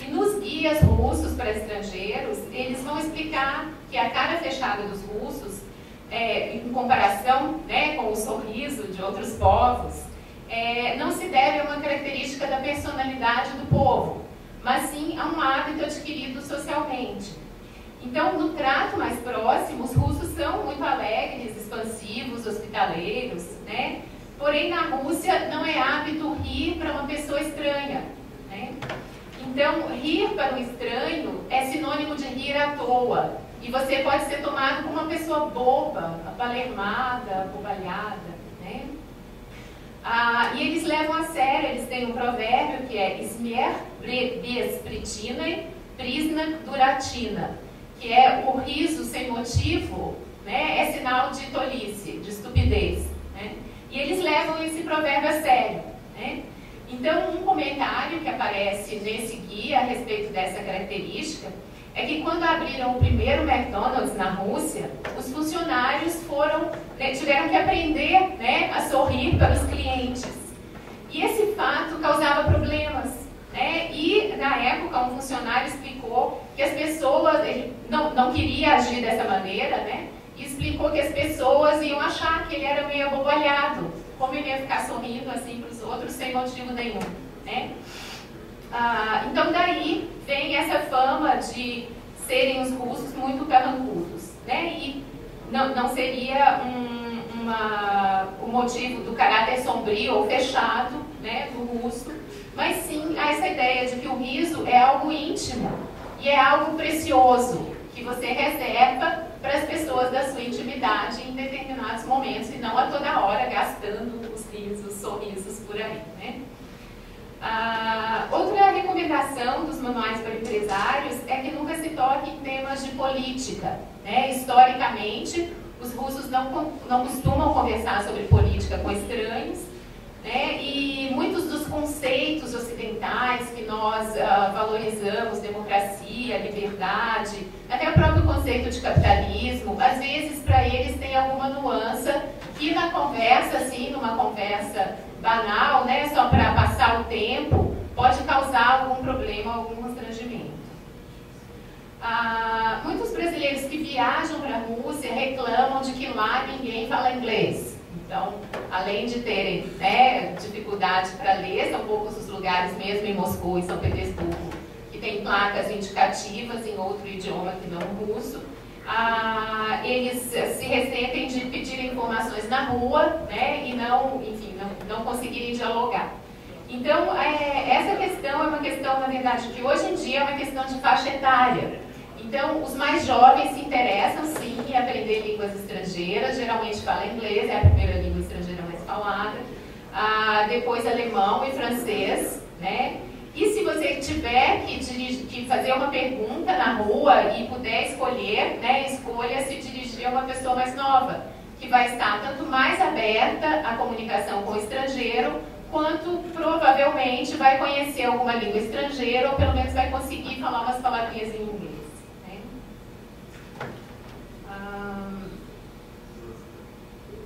E nos guias guias russos para estrangeiros, eles vão explicar que a cara fechada dos russos, em comparação, né, com o sorriso de outros povos, não se deve a uma característica da personalidade do povo, mas sim a um hábito adquirido socialmente. Então, no trato mais próximo, os russos são muito alegres, expansivos, hospitaleiros, né? Porém, na Rússia, não é hábito rir para uma pessoa estranha, né? Então, rir para um estranho é sinônimo de rir à toa. E você pode ser tomado como uma pessoa boba, abalermada, abobalhada, né? E eles levam a sério, eles têm um provérbio que é Smer bez pritina, prisna duratina, que é o riso sem motivo, né, é sinal de tolice, de estupidez, né? E eles levam esse provérbio a sério, né? Então, um comentário que aparece nesse guia a respeito dessa característica é que quando abriram o primeiro McDonald's na Rússia, os funcionários tiveram que aprender, né, a sorrir para os clientes. E esse fato causava problemas, né? E, na época, um funcionário explicou que as pessoas, ele não queria agir dessa maneira, né? E explicou que as pessoas iam achar que ele era meio abobalhado, como ele ia ficar sorrindo assim para os outros sem motivo nenhum, né? Então daí vem essa fama de serem os russos muito carrancudos, né? E não seria o motivo do caráter sombrio ou fechado, né, do russo, mas sim essa ideia de que o riso é algo íntimo e é algo precioso que você reserva para as pessoas da sua intimidade em determinados momentos e não a toda hora gastando os risos, sorrisos por aí, né? Outra recomendação dos manuais para empresários é que nunca se toque em temas de política, né? Historicamente, os russos não costumam conversar sobre política com estranhos, né? E muitos dos conceitos ocidentais que nós valorizamos, democracia, liberdade, até o próprio conceito de capitalismo, às vezes para eles tem alguma nuance que na conversa, assim, numa conversa banal, né, só para passar o tempo, pode causar algum problema, algum constrangimento. Muitos brasileiros que viajam para a Rússia reclamam de que lá ninguém fala inglês. Então, além de terem, né, dificuldade para ler, são poucos os lugares, mesmo em Moscou e São Petersburgo, que tem placas indicativas em outro idioma que não o russo. Eles se ressentem de pedir informações na rua, né, e não conseguirem dialogar. Então, essa questão é uma questão, na verdade, que hoje em dia é uma questão de faixa etária. Então, os mais jovens se interessam, sim, em aprender línguas estrangeiras, geralmente falam inglês, é a primeira língua estrangeira mais falada, depois alemão e francês, né? E se você tiver que fazer uma pergunta na rua e puder escolher, né, escolha se dirigir a uma pessoa mais nova, que vai estar tanto mais aberta à comunicação com o estrangeiro, quanto provavelmente vai conhecer alguma língua estrangeira, ou pelo menos vai conseguir falar umas palavrinhas em inglês. Né?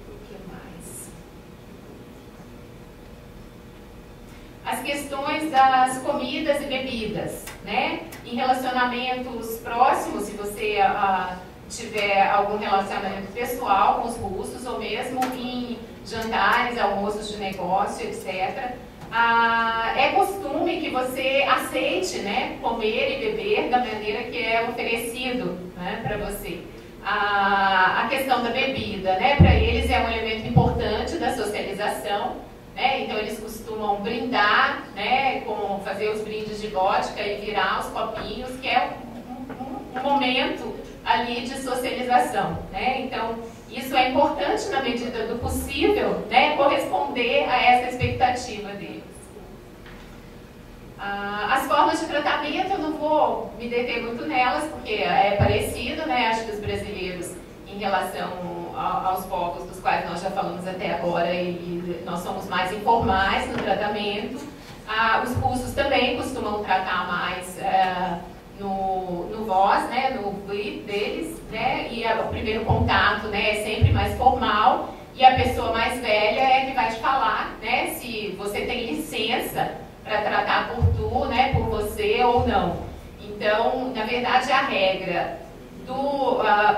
O que mais? As questões das comidas e bebidas, né? Em relacionamentos próximos, se você tiver algum relacionamento pessoal com os russos, ou mesmo em jantares, almoços de negócio, etc., é costume que você aceite, né, comer e beber da maneira que é oferecido, né, para você. A questão da bebida, né, para eles é um elemento importante da socialização, né, então eles costumam brindar, né, fazer os brindes de vodka e virar os copinhos, que é um momento ali de socialização, né? Então, isso é importante na medida do possível, né, corresponder a essa expectativa deles. As formas de tratamento, eu não vou me deter muito nelas, porque é parecido, né? Acho que os brasileiros, em relação aos povos dos quais nós já falamos até agora, e nós somos mais informais no tratamento. Os russos também costumam tratar mais no voz, né, no vi deles, né, e o primeiro contato, né, é sempre mais formal, e a pessoa mais velha é que vai te falar, né, se você tem licença para tratar por tu, né, por você ou não. Então, na verdade, a regra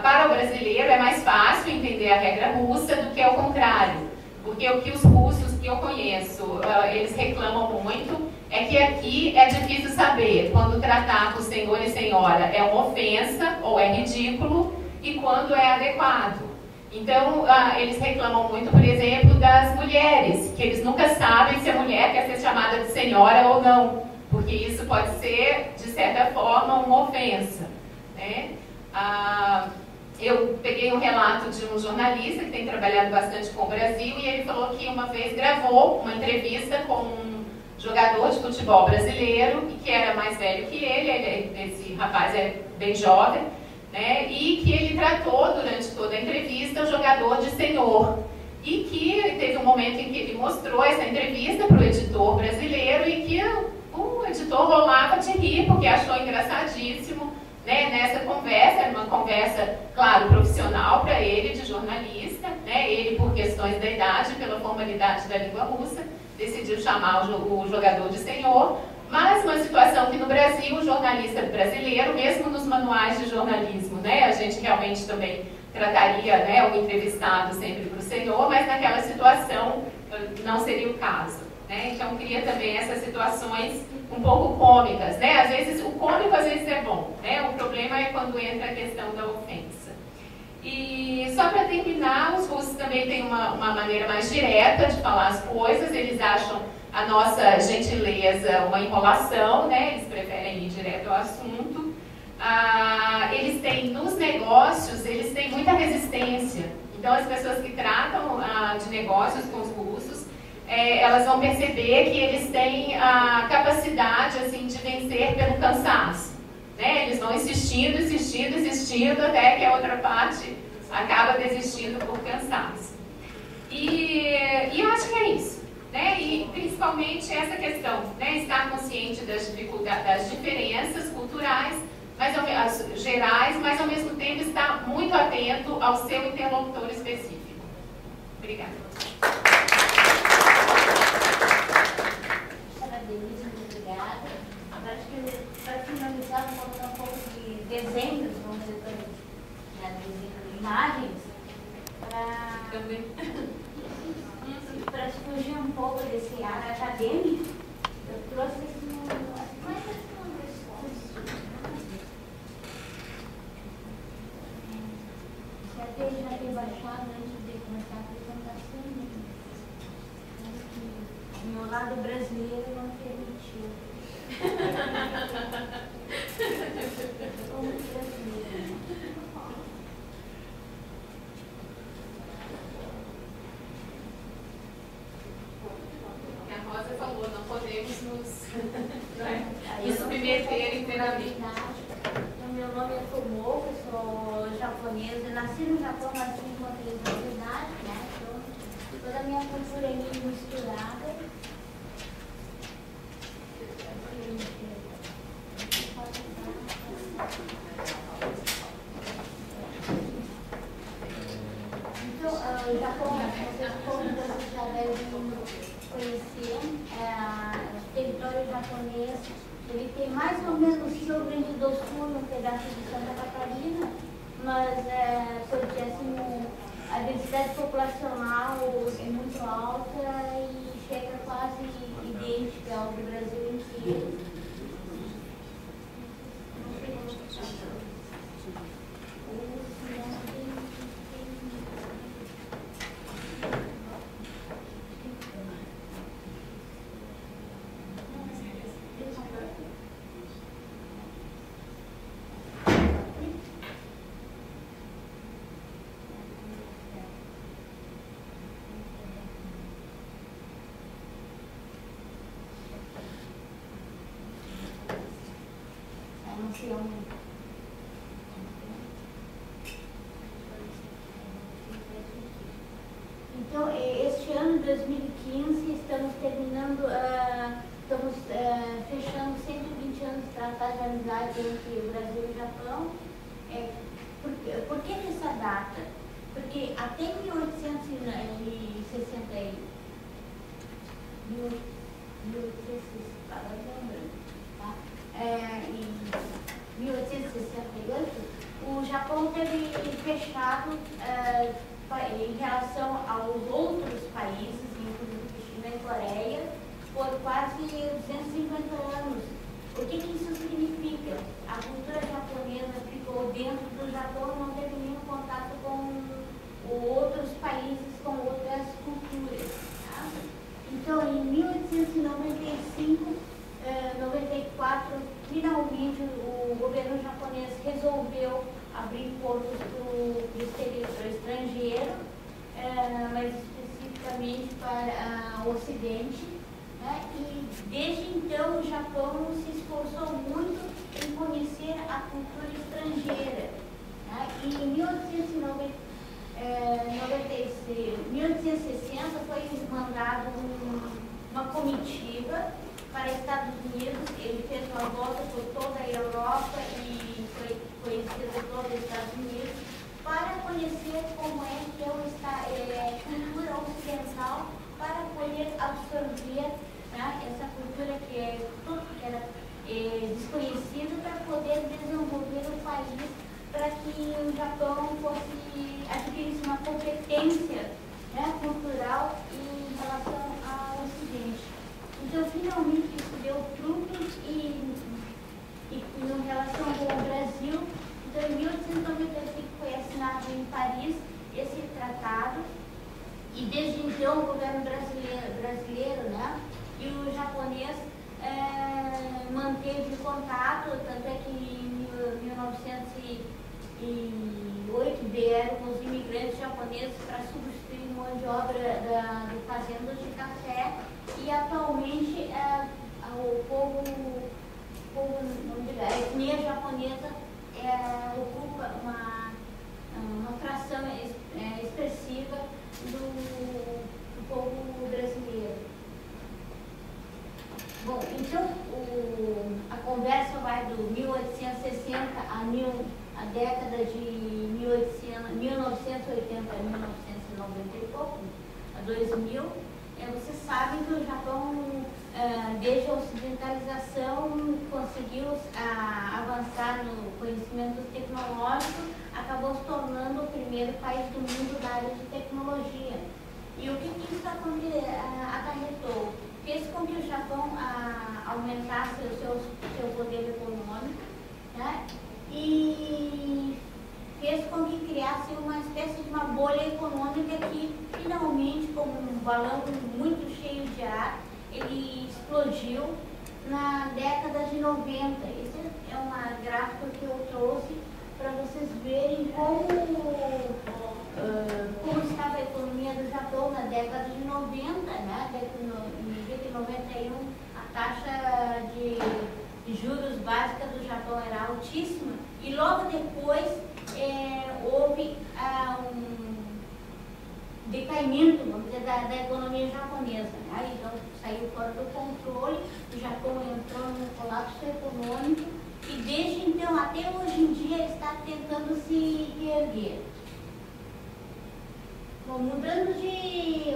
para o brasileiro é mais fácil entender a regra russa do que ao contrário. Porque o que os russos que eu conheço, eles reclamam muito, é que aqui é difícil saber quando tratar com senhor e senhora é uma ofensa ou é ridículo e quando é adequado. Então, eles reclamam muito, por exemplo, das mulheres, que eles nunca sabem se a mulher quer ser chamada de senhora ou não, porque isso pode ser, de certa forma, uma ofensa, né? Eu peguei um relato de um jornalista que tem trabalhado bastante com o Brasil e ele falou que uma vez gravou uma entrevista com um jogador de futebol brasileiro e que era mais velho que ele, esse rapaz é bem jovem, né, e que ele tratou durante toda a entrevista o jogador de senhor. E que teve um momento em que ele mostrou essa entrevista para o editor brasileiro e que o editor rolava de rir porque achou engraçadíssimo, né, nessa conversa. Era uma conversa, claro, profissional para ele, de jornalista, né, ele por questões da idade, pela formalidade da língua russa, decidiu chamar o jogador de senhor, mas uma situação que no Brasil, o jornalista brasileiro, mesmo nos manuais de jornalismo, né, a gente realmente também trataria, né, o entrevistado sempre para o senhor, mas naquela situação não seria o caso, né? Então cria também essas situações um pouco cômicas, né? Às vezes o cômico às vezes é bom, né? O problema é quando entra a questão da ofensa. E só para terminar, os russos também têm uma maneira mais direta de falar as coisas. Eles acham a nossa gentileza uma enrolação, né? Eles preferem ir direto ao assunto. Eles têm, nos negócios, eles têm muita resistência. Então, as pessoas que tratam de negócios com os russos, elas vão perceber que eles têm a capacidade, assim, de vencer pelo cansaço, né? Eles vão insistindo, insistindo, insistindo, até que a outra parte acaba desistindo por cansaço. E eu acho que é isso, né? E principalmente essa questão, né? Estar consciente das dificuldades, das diferenças culturais, gerais, mas ao mesmo tempo estar muito atento ao seu interlocutor específico. Obrigada. Denise, muito obrigada. Agora, acho que para finalizar, vou colocar um pouco de desenhos, vamos dizer, imagens, para fugir um pouco desse ar acadêmico. Eu trouxe já tem baixado antes de começar a apresentação. O meu lado brasileiro não permitiu. Como brasileiro. A Rosa falou, não podemos nos submeter inteiramente. Meu nome é Tomoko, eu sou japonesa, nasci no Japão, nasci com 13 anos de idade, né? Então, toda a minha cultura é meio misturada. Então, o Japão, como vocês já devem conhecer, o território japonês, ele tem mais ou menos o Rio Grande do Sul, no pedaço de Santa Catarina, mas se eu dissesse, a densidade populacional é muito alta e chega quase idêntica ao do Brasil inteiro. Então, este ano, 2015, estamos terminando, estamos fechando 120 anos de tratado de amizade entre o Brasil e o Japão. Por que essa data? Porque até 1860, tá? Japão teve fechado em relação aos outros países, inclusive China e Coreia, por quase 250 anos. O que isso significa? A cultura japonesa ficou dentro do Japão e não teve nenhum contato com outros países, com outras culturas. Tá? Então, em 1895, 94, finalmente o governo japonês resolveu abrir portos para o estrangeiro, mas especificamente para o Ocidente. Né? E desde então o Japão se esforçou muito em conhecer a cultura estrangeira. Né? E em 1860 foi mandado uma comitiva para Estados Unidos. Ele fez uma volta por toda a Europa e foi conhecido por todos os Estados Unidos para conhecer como é que é a cultura ocidental, para poder absorver, né, essa cultura que era desconhecida, para poder desenvolver o país, para que o Japão adquirisse uma competência, né, cultural em relação ao Ocidente. Então, finalmente, isso deu frutos e em relação ao Brasil, então, em 1895 foi assinado em Paris esse tratado, e desde então o governo brasileiro, né, e o japonês manteve contato, tanto é que em 1908 vieram os imigrantes japoneses para substituir mão de obra de fazendas de café, e atualmente a etnia japonesa ocupa uma fração expressiva do povo brasileiro. Bom, então a conversa vai do 1860 a década de 1980 a 1990 e pouco, a 2000. Vocês sabem que o Japão, desde a ocidentalização, conseguiu avançar no conhecimento tecnológico, acabou se tornando o primeiro país do mundo na área de tecnologia. E o que isso acarretou? Fez com que o Japão aumentasse o seu poder econômico, né? E fez com que criasse uma espécie de uma bolha econômica que, finalmente, como um balão muito cheio de ar, ele explodiu na década de 90. Esse é uma gráfica que eu trouxe para vocês verem como estava a economia do Japão na década de 90, né? Em 91, a taxa de juros básica do Japão era altíssima, e logo depois houve um decaimento, vamos dizer, da economia japonesa. Né? Então saiu fora do controle, o Japão entrou num colapso econômico, e desde então até hoje em dia está tentando se reerguer. Bom, mudando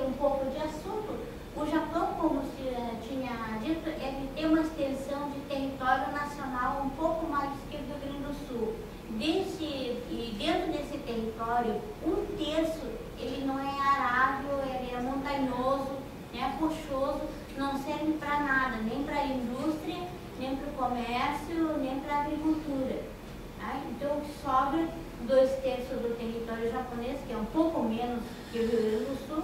um pouco de assunto, o Japão, como se tinha dito, ele tem uma extensão de território nacional um pouco mais que o Rio Grande do Sul. E dentro desse território, 1/3 ele não é arável, ele é montanhoso, né, rochoso, não serve para nada, nem para a indústria, nem para o comércio, nem para a agricultura. Tá? Então, o que sobra, 2/3 do território japonês, que é um pouco menos que o Rio Grande do Sul,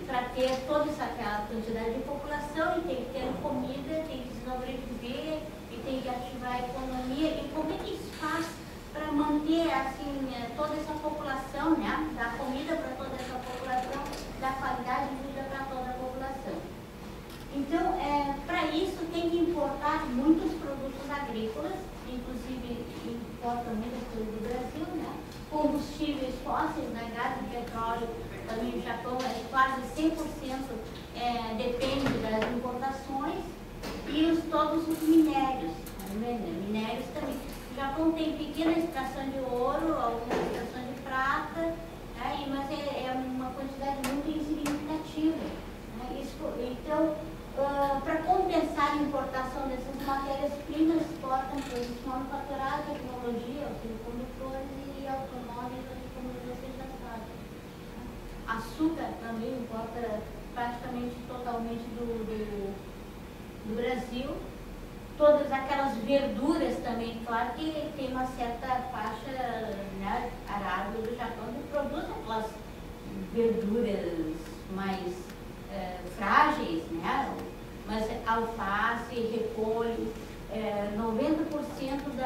para ter toda aquela quantidade de população, e tem que ter comida, tem que sobreviver, e tem que ativar a economia. E como é que isso faz para manter assim, toda essa população, né? Dar comida para toda essa população, dar qualidade de vida para toda a população? Então, para isso tem que importar muitos produtos agrícolas, inclusive importa muitas coisas do Brasil, né? Combustíveis fósseis, né? Gás e petróleo, também o Japão quase 100% depende das importações, e todos os minérios, minérios também. O Japão tem pequena extração de ouro, alguma extração de prata, mas é uma quantidade muito insignificativa. Né? Então, para compensar a importação dessas matérias-primas, exportam manufaturado, tecnologia, semicondutores e automóveis, como vocês já sabem. Açúcar também importa praticamente totalmente do Brasil. Todas aquelas verduras também, claro que tem uma certa faixa, né, Arábia do Japão que produz aquelas verduras mais frágeis, né? Mas alface, repolho, 90%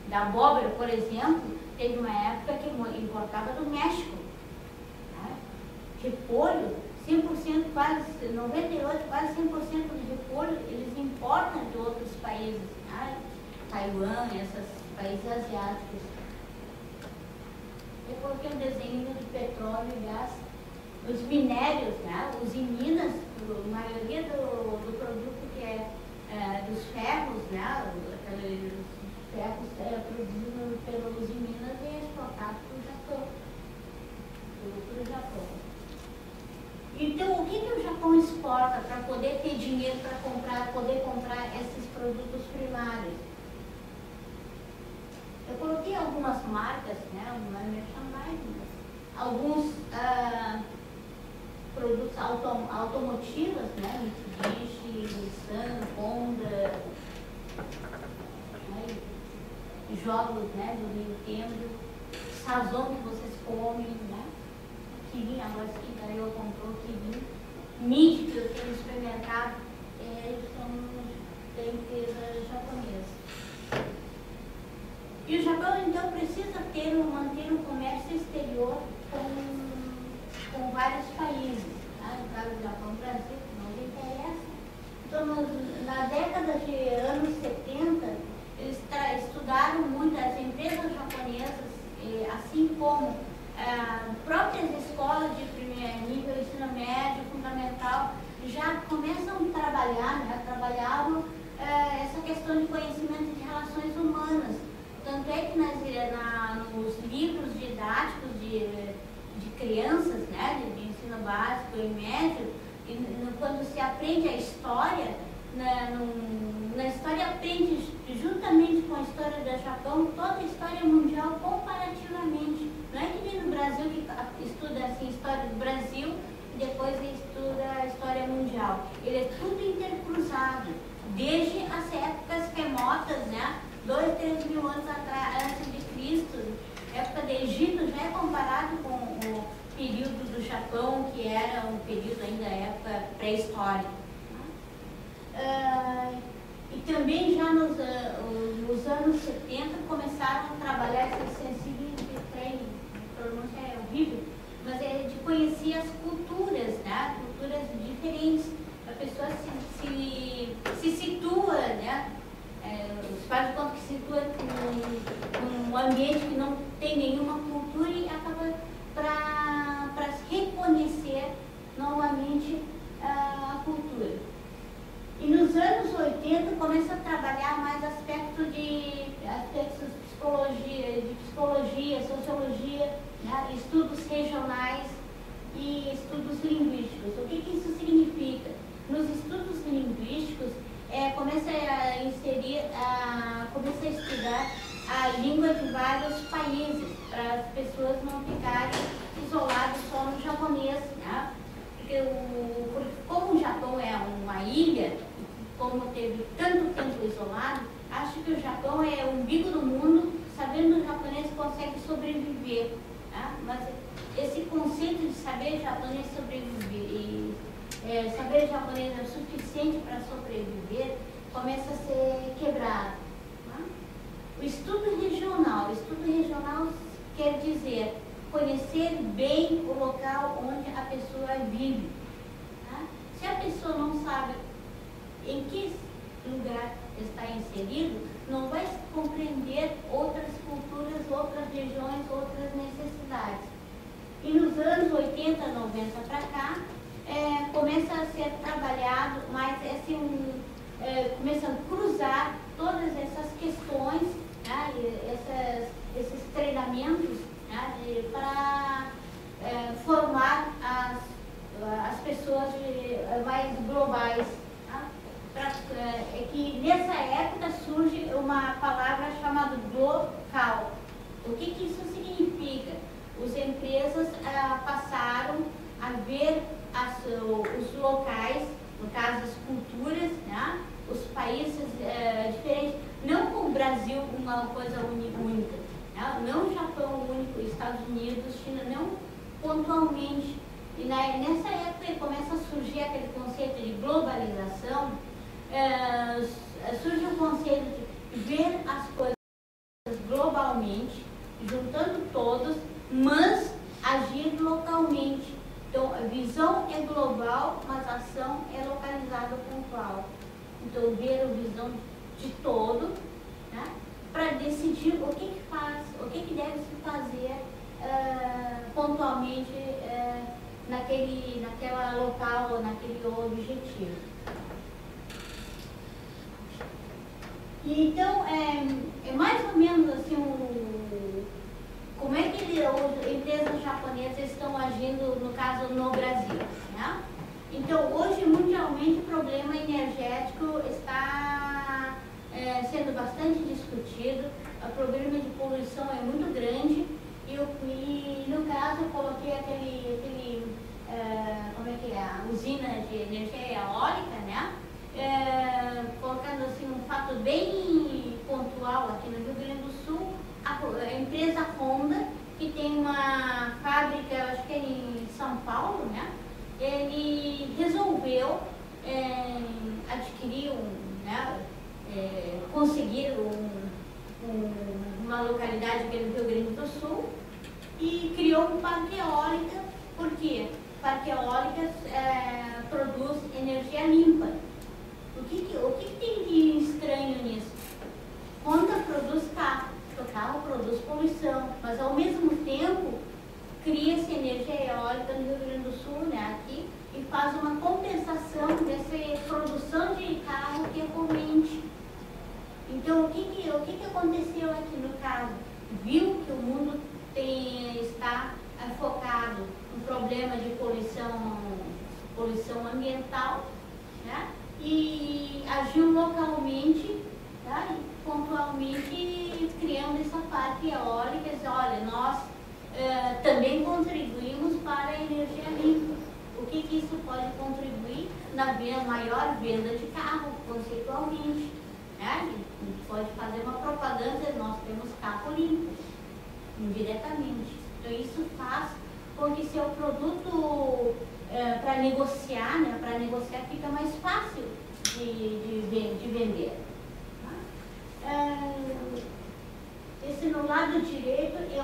da abóbora, por exemplo, teve uma época que importava do México. Né? Repolho, 100%, quase 98%, quase 100% do repolho, eles importam de outros países, né? Taiwan, esses países asiáticos. Eu coloquei um desenho de petróleo e gás. Os minérios, né? Os em Minas, a maioria do produto que é dos ferros, né? Aqueles ferros produzidos pelos em Minas e exportados para o Japão. Então, o que o Japão exporta para poder ter dinheiro para poder comprar esses produtos primários? Eu coloquei algumas marcas, né? Alguns produtos automotivos, né? Mitsubishi, Nissan, Honda, né? Jogos, né? Do Nintendo, Sazon que vocês comem, né? Kirin, agora sim, eu comprou Kirin, Mid, que eu tenho no supermercado, eles são da empresa japonesa. E o Japão, então, precisa manter um comércio exterior com vários países. Tá? No caso do Japão, Brasil, não lhe interessa. Então, na década de anos 70, eles estudaram muito as empresas japonesas, assim como próprias escolas de primeiro nível, ensino médio, fundamental, já começam a trabalhar, né? Trabalhavam essa questão de conhecimento de relações humanas. Tanto é que nos livros didáticos de crianças, né, de ensino básico e médio, quando se aprende a história, na história aprende juntamente com a história do Japão, toda a história mundial comparativamente. Não é que nem no Brasil que estuda assim, a história do Brasil e depois estuda a história mundial. Ele é tudo intercruzado, desde as épocas remotas, né? 2, 3 mil anos atrás, antes de Cristo, época do Egito já é comparado com o período do Japão, que era um período ainda época pré-histórica. E também já nos anos 70 começaram a trabalhar esse sensibility training, a pronúncia é horrível, mas é de conhecer as culturas, né? Culturas diferentes, a pessoa se situa, né? Faz de conta que se situa num ambiente que não tem nenhuma cultura e acaba para reconhecer novamente a cultura. E nos anos 80 começa a trabalhar mais aspectos de psicologia, sociologia, né? Estudos regionais e estudos linguísticos. O que isso significa? Nos estudos linguísticos, começa a estudar a língua de vários países, para as pessoas não ficarem isoladas só no japonês, né? Porque como o Japão é uma ilha, como teve tanto tempo isolado, acho que o Japão é o umbigo do mundo, sabendo que o japonês consegue sobreviver. Né? Mas esse conceito de saber japonês sobreviver, saber japonês é o suficiente para sobreviver, começa a ser quebrado. Né? O estudo regional quer dizer conhecer bem o local onde a pessoa vive. Né? Se a pessoa não sabe em que lugar está inserido, não vai compreender outras culturas, outras regiões, outras necessidades. E nos anos 80, 90 para cá, começa a ser trabalhado mais começa a cruzar todas essas questões, né, esses treinamentos, né, para formar as pessoas mais globais. Tá? É que nessa época O que isso significa? As empresas passaram a ver os locais, no caso as culturas, né? Os países diferentes, não com o Brasil uma coisa única, né? Não o Japão único, Estados Unidos, China, não pontualmente. E nessa época começa a surgir aquele conceito de globalização, surge o conceito de ver as coisas globalmente, juntando todos, mas agir localmente. Então, a visão é global, mas a ação é localizada pontual. Então, ver a visão de todo, né, para decidir o que faz, o que deve se fazer pontualmente naquela local ou naquele objetivo. Então, é mais ou menos assim como é que as empresas japonesas estão agindo, no caso, no Brasil, né? Então, hoje, mundialmente, o problema energético está sendo bastante discutido, o problema de poluição é muito grande e no caso, eu coloquei como é que é, a usina de energia eólica, né? Colocando assim um fato bem pontual aqui no Rio Grande do Sul, a empresa Honda, que tem uma fábrica, acho que é em São Paulo, né? Ele resolveu adquirir, conseguir uma localidade aqui no Rio Grande do Sul e criou um parque eólico. Por quê? Parque eólico produz energia limpa. O que tem de estranho nisso? Honda produz carro, o carro produz poluição, mas ao mesmo tempo cria-se energia eólica no Rio Grande do Sul, né, aqui, e faz uma compensação dessa produção de carro que é poluente. Então, o que aconteceu aqui no caso? Viu que o mundo está focado no problema de poluição ambiental, né? E agiu localmente, tá? E pontualmente criando essa parque eólica, e diz, olha, nós também contribuímos para a energia limpa. O que isso pode contribuir na maior venda de carro, conceitualmente, né? A gente pode fazer uma propaganda, nós temos carro limpo, indiretamente. Então isso faz com que seu produto para negociar, né? Para negociar fica mais fácil de vender. Esse no lado direito é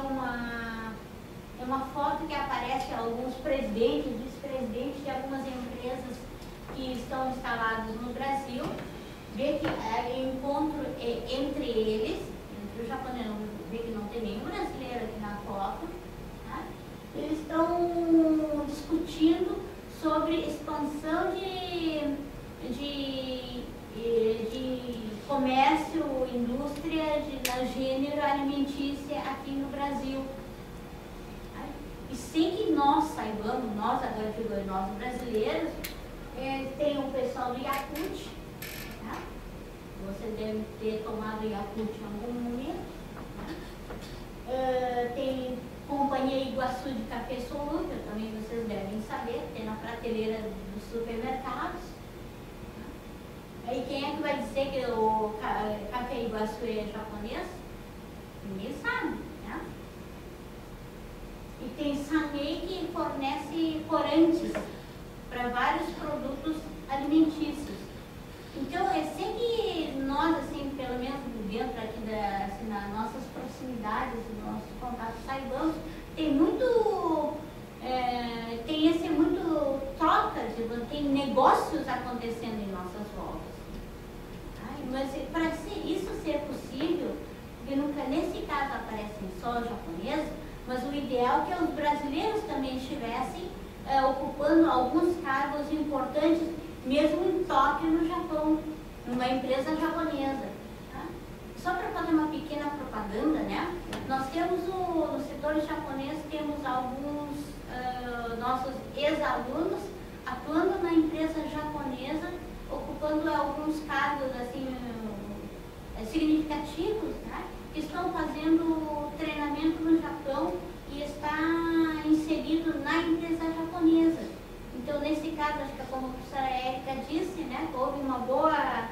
uma foto que aparece alguns presidentes, vice-presidentes de algumas empresas que estão instaladas no Brasil. Vê que o encontro entre eles, entre o japonês, vê que não tem nenhum brasileiro aqui na foto, tá? Eles estão discutindo sobre expansão de comércio, indústria da gênero alimentícia aqui no Brasil. E sem que nós saibamos, nós agora digo nós brasileiros, tem o pessoal do Yakult, tá? Você deve ter tomado Yakult em algum momento, né? Tem Companhia Iguaçu de Café Solúvel, também vocês devem saber, tem na prateleira dos supermercados. Aí quem é que vai dizer que o Café Iguaçu é japonês? Ninguém sabe, né? E tem Sanei que fornece corantes para vários produtos alimentícios. Então, sempre nós, assim, pelo menos dentro aqui nas nossas proximidades, nos nossos contatos, saibamos, tem troca, tem negócios acontecendo em nossas voltas. Mas para isso ser possível, porque nesse caso aparecem só japoneses, mas o ideal é que os brasileiros também estivessem ocupando alguns cargos importantes, mesmo em Tóquio, no Japão, numa empresa japonesa. Tá? Só para fazer uma pequena propaganda, né? Nós temos no setor japonês, temos alguns nossos ex-alunos atuando na empresa japonesa, ocupando alguns cargos assim significativos, né? que estão fazendo treinamento no Japão e está inserido na empresa japonesa. Então, nesse caso, acho que como a professora Érica disse, né, houve uma boa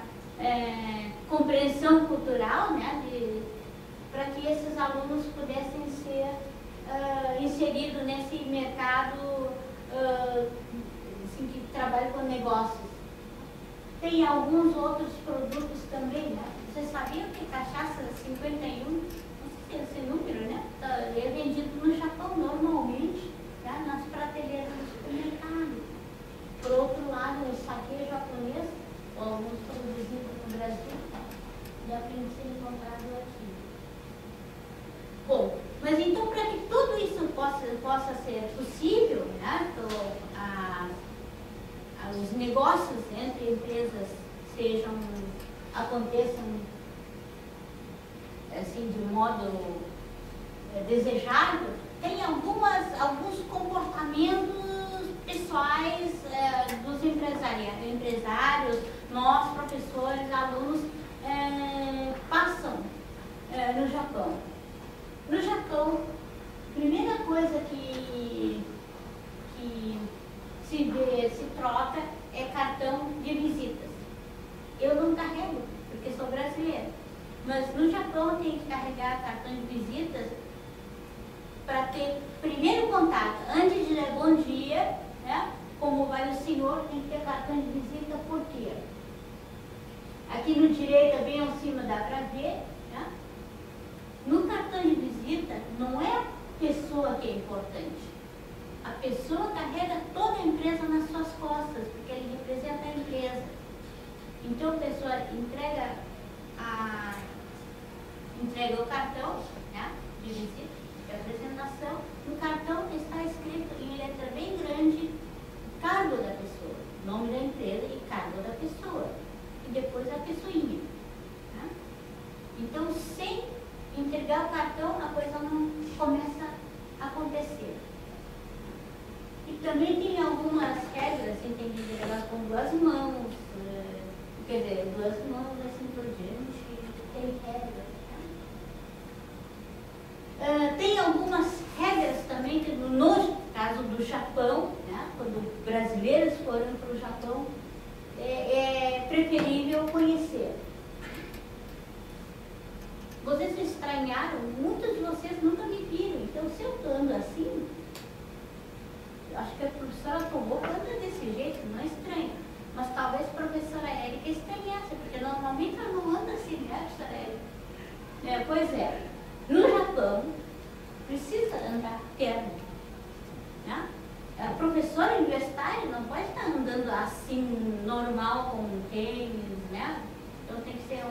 compreensão cultural, né, para que esses alunos pudessem ser inseridos nesse mercado assim, que trabalha com negócios. Tem alguns outros produtos também, né? Vocês sabiam que cachaça 51, não sei se é esse número, né? É vendido no Japão normalmente, né? Nas prateleiras do supermercado. Por outro lado, o saquê japonês, alguns produzidos no Brasil, já tem que ser encontrado aqui. Bom, mas então para que tudo isso possa ser possível, né? Os negócios entre empresas aconteçam assim, de modo desejado, tem alguns comportamentos pessoais dos empresários, nós, professores, alunos, passam no Japão. No Japão, a primeira coisa que se troca é cartão de visitas. Eu não carrego, porque sou brasileira. Mas no Japão eu tenho que carregar cartão de visitas para ter primeiro contato. Antes de dizer bom dia, né? Como vai o senhor, tem que ter cartão de visita, por quê? Aqui no direito, bem acima, dá para ver, né? No cartão de visita, não é a pessoa que é importante. A pessoa carrega toda a empresa nas suas costas, porque ele representa a empresa. Então a pessoa entrega o cartão, né, de visita, de apresentação. No cartão está escrito em letra bem grande cargo da pessoa, nome da empresa e cargo da pessoa. E depois a pessoinha. Né? Então, sem entregar o cartão, a coisa não começa a acontecer. E também tem algumas regras, assim, tem que entregar com 2 mãos, quer dizer, 2 mãos, assim por diante, tem regras. Né? Tem algumas regras também, que no caso do Japão, né, quando brasileiros foram para o Japão, é preferível conhecer. Vocês me estranharam, muitos de vocês nunca me viram, então se eu estou andando assim, acho que a professora tomou conta desse jeito, não é estranho. Mas talvez a professora Érica estranhasse, porque normalmente ela não anda assim, né, professora Érica? Pois é, no Japão, precisa andar terno. Né? A professora universitária não pode estar andando assim, normal, com tênis, né? Então tem que ser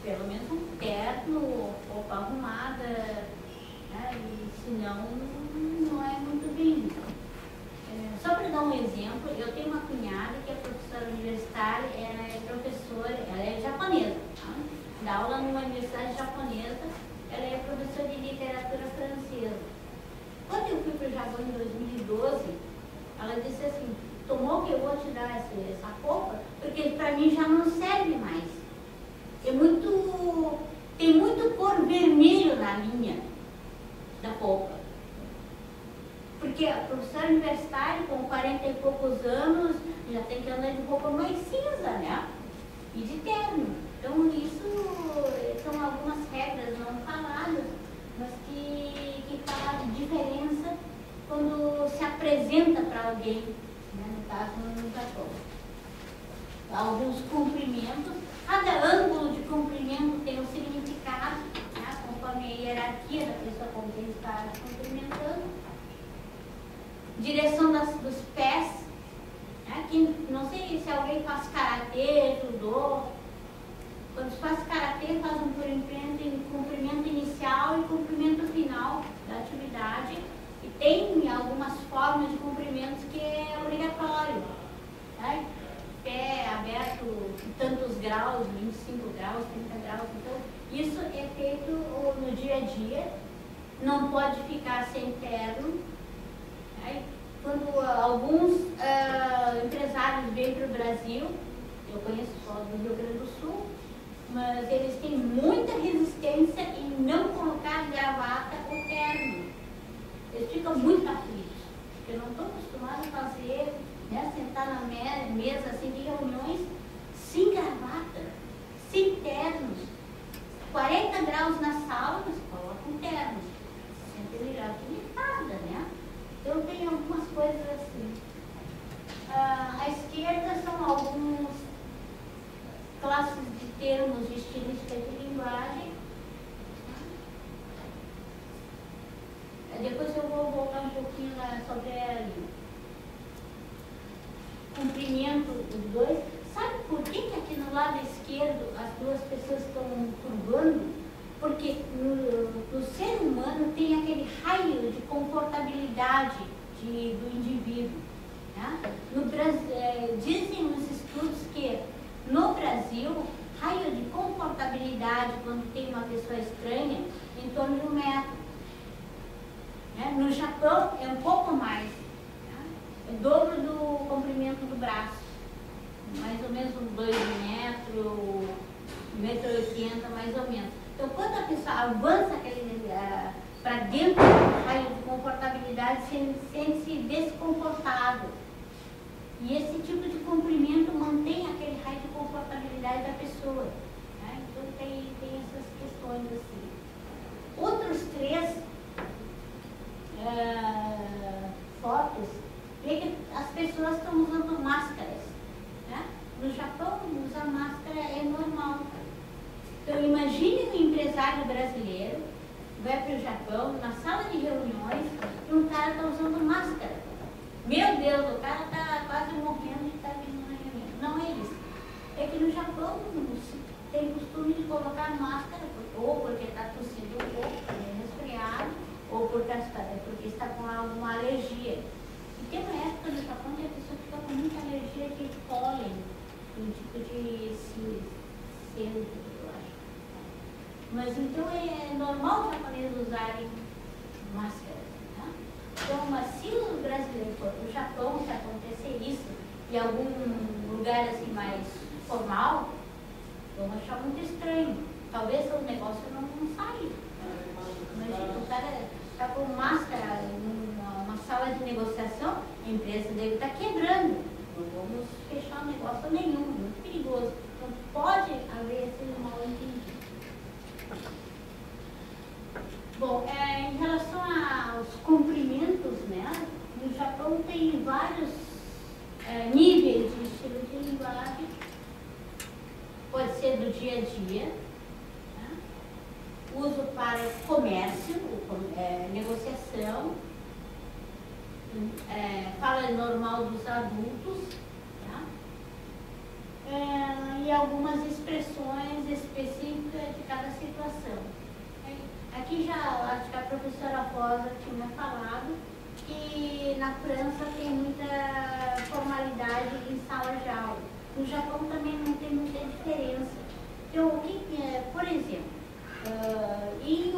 pelo menos um terno, roupa arrumada, né? E senão não é muito bem. Só para dar um exemplo, eu tenho uma cunhada que é professora universitária, ela é professora, ela é japonesa, tá? Dá aula numa universidade japonesa, ela é professora de literatura francesa. Quando eu fui para o Japão em 2012, ela disse assim, tomou que eu vou te dar essa roupa, porque para mim já não serve mais. Tem muito cor vermelho na linha da roupa. Porque a professora universitária, com 40 e poucos anos, já tem que andar de roupa mais cinza, né? E de terno. Então, isso são algumas regras não faladas, mas que fazem diferença quando se apresenta para alguém, né? No caso, no Japão. Alguns cumprimentos, cada ângulo de cumprimento tem um significado, né? Conforme a hierarquia da pessoa com quem está cumprimentando. Direção dos pés, né? Não sei se alguém faz karatê, judô. Quando se faz karatê, faz um cumprimento inicial e cumprimento final da atividade. E tem algumas formas de cumprimentos que é obrigatório. Né? Pé aberto, tantos graus, 25 graus, 30 graus. Então, isso é feito no dia a dia. Não pode ficar sem terno. Quando alguns empresários vêm para o Brasil, eu conheço só do Rio Grande do Sul, mas eles têm muita resistência em não colocar gravata ou terno. Eles ficam muito aflitos, porque não estão acostumados a fazer, né, sentar na mesa assim, de reuniões sem gravata, sem ternos. 40 graus na sala, mas colocam ternos. Se sente melhor que em casa, né? Então tem algumas coisas assim. À esquerda são algumas classes de termos de estilística de linguagem. Depois eu vou voltar um pouquinho sobre comprimento dos dois. Sabe por que aqui no lado esquerdo as duas pessoas estão curvando? Porque no ser humano tem aquele raio de confortabilidade do indivíduo. Né? No Brasil, dizem os estudos que no Brasil, raio de confortabilidade quando tem uma pessoa estranha em torno de 1 metro. Né? No Japão é um pouco mais, né? É o dobro do comprimento do braço. Mais ou menos 2 metros, 1,80 m, mais ou menos. Então, quando a pessoa avança para dentro do raio de confortabilidade, sente-se desconfortável. E esse tipo de comprimento mantém aquele raio de confortabilidade da pessoa. Né? Então, tem essas questões assim. Outros 3 fotos, vê que as pessoas estão usando máscaras. Né? No Japão, usar máscara é normal. Então, imagine um empresário brasileiro vai para o Japão, na sala de reuniões, e um cara está usando máscara. Meu Deus, o cara está quase morrendo de estar vindo na reunião. Não é isso. É que no Japão tem costume de colocar máscara, ou porque está tossindo um pouco, resfriado, ou porque está com alguma alergia. E tem uma época no Japão que a pessoa fica com muita alergia de pólen, um tipo de centro, eu acho. Mas então é normal os japoneses usarem máscaras. Né? Então, mas se o brasileiro for para o Japão, se acontecer isso, em algum lugar assim mais formal, vão achar muito estranho. Talvez o negócio não saia. Imagina, o cara está com máscara numa sala de negociação, a empresa dele está quebrando. Não vamos fechar negócio nenhum, muito perigoso. Então pode haver esse mal entendido. Bom, em relação aos comprimentos, né, no Japão tem vários níveis de estilo de linguagem. Pode ser do dia a dia, né? Uso para comércio, negociação, fala normal dos adultos, tá? E algumas expressões específicas de cada situação. Aqui já acho que a professora Rosa tinha falado que na França tem muita formalidade em sala de aula. No Japão também não tem muita diferença. Então, o que por exemplo, em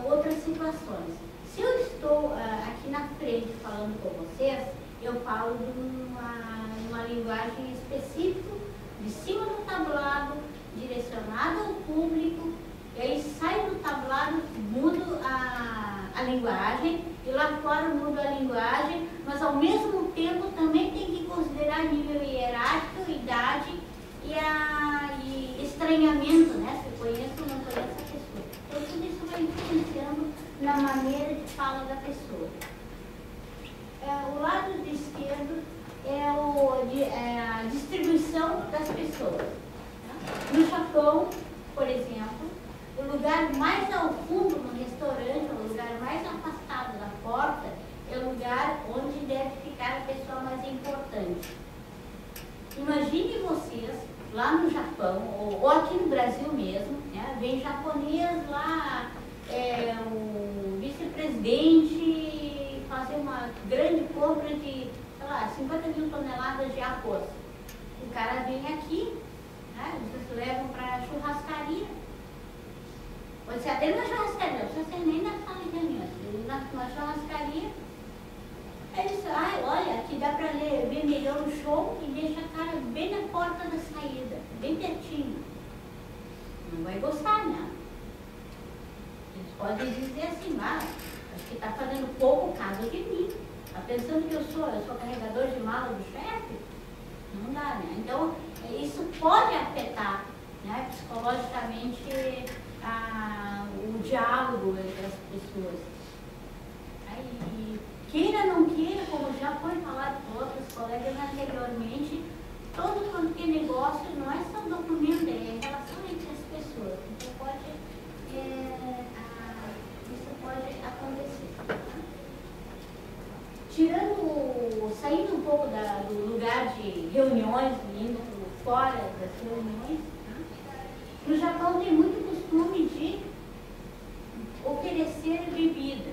outras situações, se eu estou aqui na frente falando com vocês, eu falo de uma linguagem específica, de cima do tablado, direcionada ao público, e aí saio do tablado, mudo a linguagem, e lá fora mudo a linguagem, mas ao mesmo tempo também tem que considerar nível hierárquico, idade e estranhamento, né? Se conhece ou não conhece a pessoa. Então tudo isso vai influenciando na maneira de fala da pessoa. O lado esquerdo é a distribuição das pessoas. Tá? No Japão, por exemplo, o lugar mais ao fundo no restaurante, o lugar mais afastado da porta, é o lugar onde deve ficar a pessoa mais importante. Imagine vocês, lá no Japão, ou aqui no Brasil mesmo, né, vem japonês lá, o vice-presidente fazer uma grande compra de, sei lá, 50 mil toneladas de arroz. O cara vem aqui, né, vocês levam para a churrascaria. Pode ser até na churrascaria, não precisa ser nem na sala de reuniões. Na churrascaria, eles olha, aqui dá para ver melhor o show e deixa a cara bem na porta da saída, bem pertinho. vai gostar, né? Eles podem dizer assim, acho que está fazendo pouco caso de mim. Está pensando que eu sou carregador de mala do chefe? Não dá, né? Então, isso pode afetar, né, psicologicamente o diálogo entre as pessoas. Aí, queira ou não queira, como já foi falado por outros colegas anteriormente, todo quanto que negócio não é só documento, é relação entre as pessoas. Então isso pode acontecer. Saindo um pouco do lugar de reuniões, indo fora das reuniões, no Japão tem muito costume de oferecer bebida.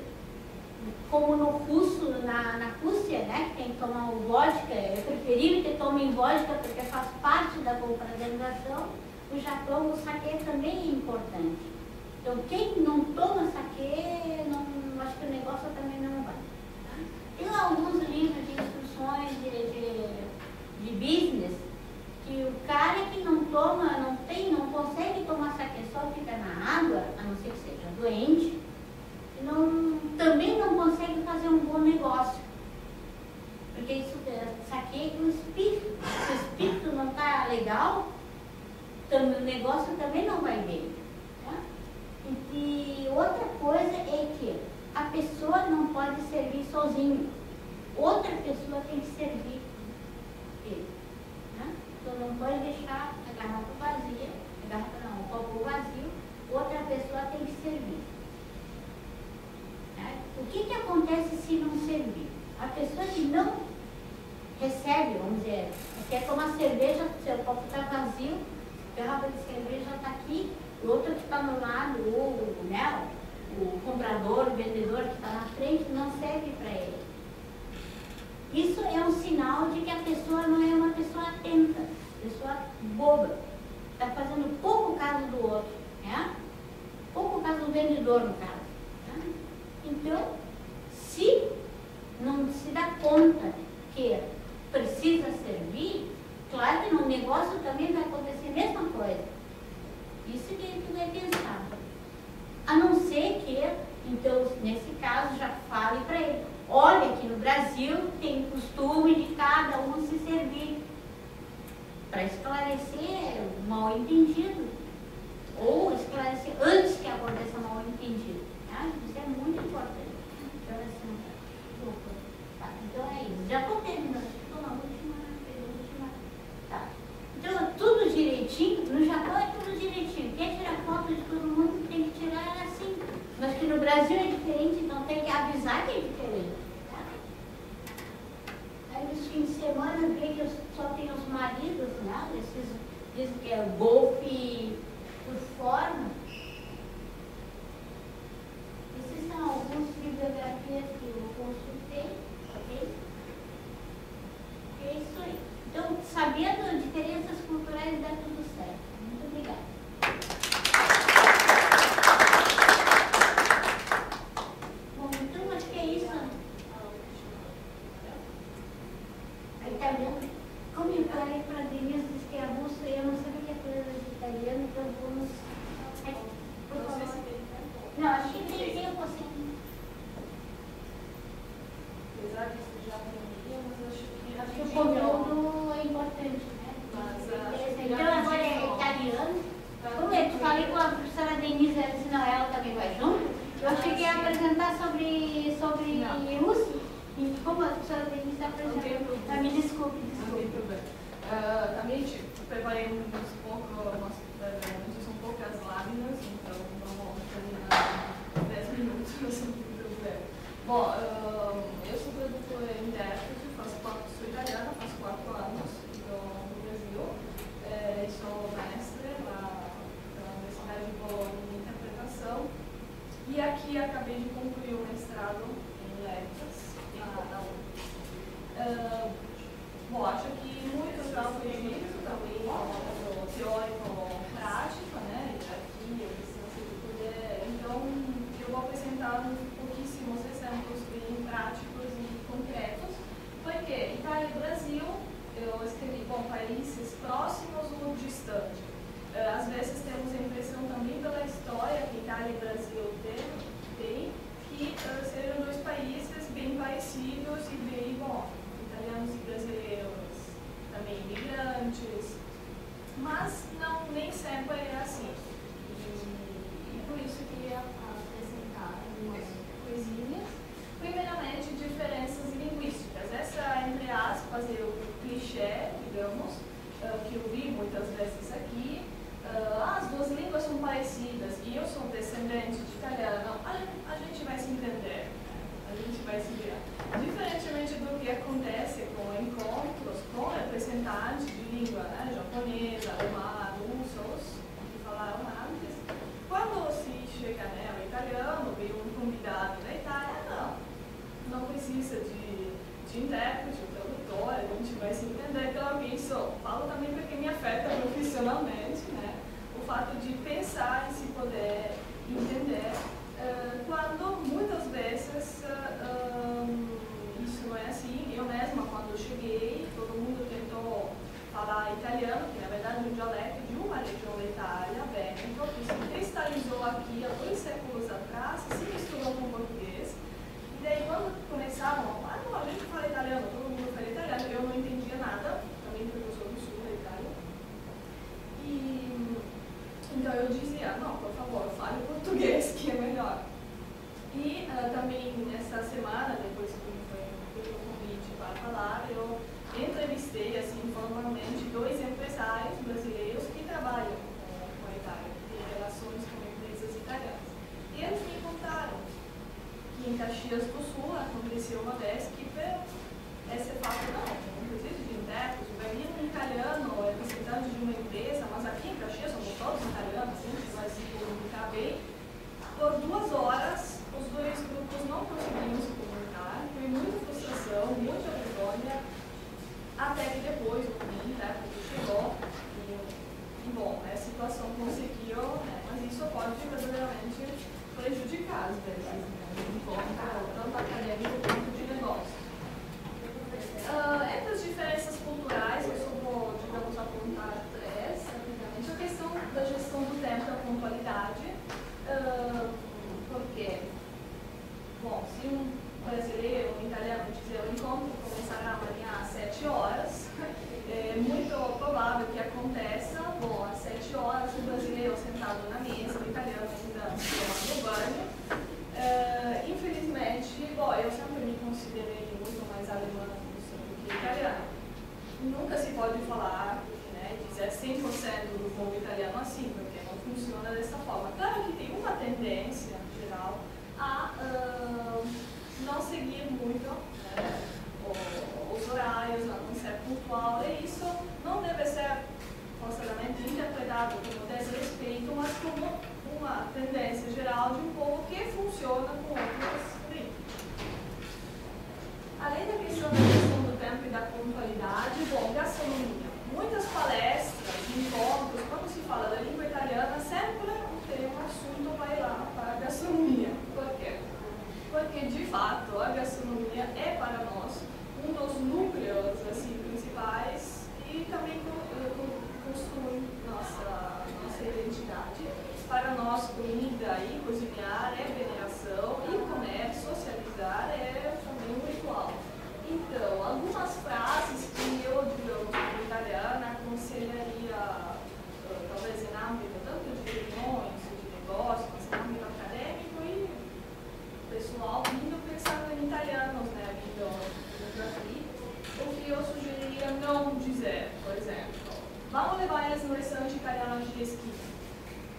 Como no russo, na Rússia, né, que tem que tomar o vodka, é preferível que tomem vodka porque faz parte da confraternização. No Japão, o saquê também é importante. Então, quem não toma saquê, acho que o negócio também não vai. Tá? Tem alguns livros de instruções de business que o cara que não toma, não consegue tomar saquê, só fica na água, a não ser que seja doente, também não consegue fazer um bom negócio. Porque isso saquê é o espírito. Se o espírito não está legal, o negócio também não vai bem. Tá? E outra coisa é que a pessoa não pode servir sozinha. Outra pessoa tem que servir ele. Né? Então não pode deixar a garrafa vazia, o copo vazio, outra pessoa tem que servir. O que acontece se não servir? A pessoa que não recebe, vamos dizer, quer tomar cerveja, seu copo está vazio, a garrafa de cerveja está aqui, o outro que está no lado, o comprador, o vendedor que está na frente, não serve para ele. Isso é um sinal de que a pessoa não é uma pessoa atenta, pessoa boba. Está fazendo pouco caso do outro, né? Pouco caso do vendedor, no caso. Né? Então, se não se dá conta que precisa servir, claro que no negócio também vai acontecer a mesma coisa. Isso que tu vai pensar. A não ser que, então, nesse caso, já fale para ele. Olha, aqui no Brasil tem costume de cada um se servir. Para esclarecer o mal entendido. Ou esclarecer antes que aconteça mal entendido. Tá? Isso é muito importante. Então, assim, tá. Então é isso. Já estou terminando. Estou na última. Tá. Então, tudo direitinho. No Japão é tudo direitinho. Quer tirar foto de todo mundo, tem que tirar assim. Mas que no Brasil é diferente, então tem que avisar que é diferente. Tá? Aí nos fins de semana vê que só tem os maridos, né? Esses dizem que é golfe por forma. Esses são algumas bibliografias que eu consultei, ok? É isso aí. Então, sabendo diferenças culturais, dá tudo certo. Muito obrigada. Bom, então acho que é isso. Aí tá vendo? Como eu falei para a Denise, disse que é russo, e eu não sabia que é coisa de italiano, então vamos. Por favor. Não, acho que tem tempo assim. Apesar disso já teria, mas acho que O conteúdo é importante, né? Então agora é italiano. Como é? Tu falei com a professora Denise, ela disse, não, ela também vai junto. Eu achei que ia apresentar sobre russo. E como a professora Denise apresentou? Me desculpe. Não tem problema. Também preparei uns poucas láminas, então vamos terminar 10 minutos, não tem problema. Bom, eu sou tradutora e intérprete, sou italiana, faço 4 anos no Brasil, sou mestre na Universidade de Bolonha em interpretação e aqui acabei de concluir o mestrado em letras na UF. Bom, acho que muito já foi dito também no teórico prático, né? Hierarquia, licença de poder. Então, eu vou apresentar pouquíssimos exemplos bem práticos e concretos, porque Itália e Brasil, eu escrevi, países próximos ou distantes. Às vezes temos a impressão também mas não, nem sempre é assim. E por isso eu queria apresentar algumas coisinhas. Primeiramente, diferenças linguísticas. Essa, entre aspas, é o clichê, digamos, que eu vi muitas vezes aqui. As duas línguas são parecidas e eu sou descendente de italiano, a gente vai se entender, a gente vai se virar. Diferentemente do que acontece com encontros com representantes de língua japonesa, alemã, russos, que falaram antes, quando se chega ao italiano, vem um convidado da Itália, não precisa de intérprete, de tradutor, a gente vai se entender. Claro que isso falo também porque me afeta profissionalmente, né? O fato de pensar e se poder entender, quando muitas vezes isso não é assim. Eu mesma, quando cheguei, todo mundo tentou falar italiano, que na verdade é um dialeto de uma região da Itália, Vêneto, que se cristalizou aqui há 2 séculos atrás, se misturou com o português. E daí, quando começavam, não, a gente fala italiano, todo mundo fala italiano, eu não entendia nada, também porque eu sou do sul da Itália. Então eu dizia, não, por favor, fale português, que é melhor. E também nessa semana, depois que foi o convite para falar, eu entrevistei, assim, formalmente, 2 empresários brasileiros que trabalham com a Itália, que têm relações com empresas italianas. E eles me contaram que em Caxias do Sul aconteceu uma vez que esse fato não precisa de intérprete, vai vir um italiano representante de uma empresa, mas aqui em Caxias somos todos italianos, a gente vai se comunicar bem. Por 2 horas, os 2 grupos não conseguiam se comunicar, foi muita frustração, muita vergonha, até que depois o intérprete chegou e bom, a situação conseguiu, mas isso pode verdadeiramente prejudicar as vezes, tanto acadêmico quanto de negócio. Entre as diferenças culturais, eu só vou, digamos, apontar 3, rapidamente. A questão da gestão do tempo e a pontualidade, porque, bom, se um brasileiro, um italiano dizer o encontro começará amanhã às 7 horas, é muito provável que aconteça, bom, às 7 horas o brasileiro sentado na mesa, o italiano ainda tomando banho. Infelizmente, bom, eu sempre me considerei muito mais alemã do que italiano. Nunca se pode falar, né, dizer 100% do povo italiano assim, porque não funciona dessa forma. Claro que tem uma tendência geral a não seguir muito, né, os horários, a não ser pontual, e isso não deve ser forçadamente interpretado como desrespeito, mas como uma tendência geral de um povo que funciona com outros ritmos. Além da questão do tempo e da pontualidade, bom, gastronomia. Muitas palestras, encontros, quando se fala da língua italiana, sempre tem um assunto vai lá para a gastronomia. Por quê? Porque, de fato, a gastronomia é para nós um dos núcleos assim, principais e também constitui nossa identidade. Para nós, comida e cozinhar é veneração e comer, socializar é também um ritual. Então, algumas frases que eu, digamos, como italiana, aconselharia, talvez em âmbito tanto de reuniões, de negócios, mas em âmbito acadêmico e pessoal, vindo pensando em italianos, né, vindo aqui, o que eu sugeriria não dizer, por exemplo, vamos levar eles no restaurante italiano de esquina.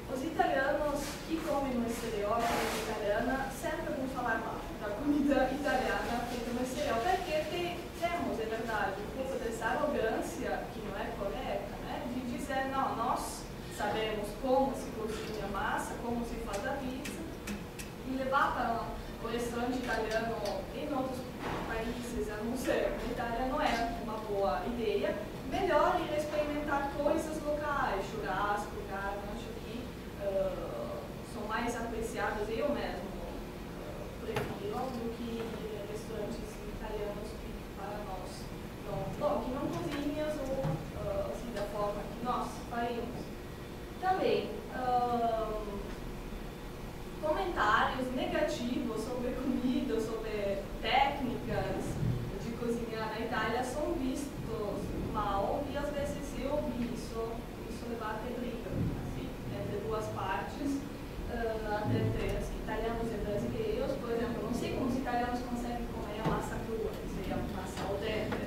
Os italianos que comem no exterior, comida italiana, sempre vão falar mal da comida italiana feita no exterior, porque temos, é verdade, um pouco dessa arrogância, que não é correta, né, de dizer, não, nós sabemos como se cozinha a massa, como se faz a pizza, e levar para o restaurante italiano em outros países, a não ser, na Itália não é uma boa ideia. Melhor ir experimentar coisas locais, churrasco, carne, acho que são mais apreciados, eu mesmo prefiro, do que restaurantes italianos que para nós bom, que não cozinham ou assim, da forma que nós faríamos. Também, comentários negativos sobre comida, sobre técnicas de cozinhar na Itália são vistos mal e às vezes eu vi isso lá tem briga, assim, entre duas partes, entre assim, italianos e brasileiros. Por exemplo, não sei como os italianos conseguem comer a massa crua, que seria massa al dente.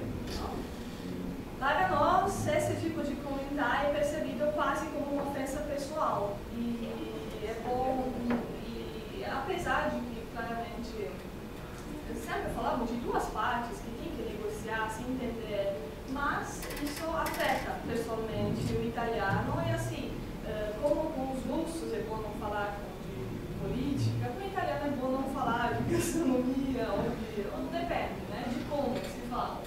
Para nós, esse tipo de comentário é percebido quase como uma ofensa pessoal. E é bom, e apesar de que, claramente, sempre falamos de duas partes que tem que negociar, se entender, mas isso afeta pessoalmente o italiano. E assim, como com os russos é bom não falar de política, com o italiano é bom não falar de gastronomia, ou depende, né, de como se fala.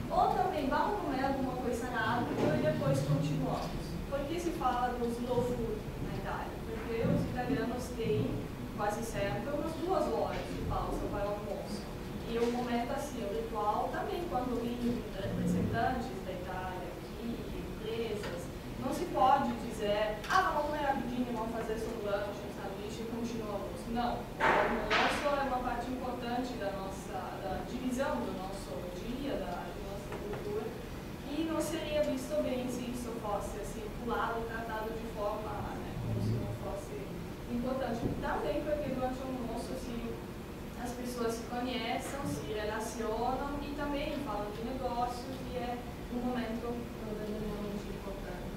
Ou também vamos comer alguma coisa rápida e depois continuamos. Por que se fala do slow food na Itália? Porque os italianos têm quase sempre umas 2 horas de pausa para o almoço. E o momento assim, o ritual também, quando vêm representantes da Itália aqui, empresas, não se pode dizer, vamos comer rapidinho, vamos fazer só um lanche, um sanduíche e continuamos. Não, o almoço é uma parte importante da divisão do nosso dia, da nossa cultura, e não seria visto bem se isso fosse assim, pulado, tratado de forma, né, como se não fosse importante. Também porque durante o almoço, assim, as pessoas se conhecem, se relacionam e também falam de negócios, e é um momento muito importante.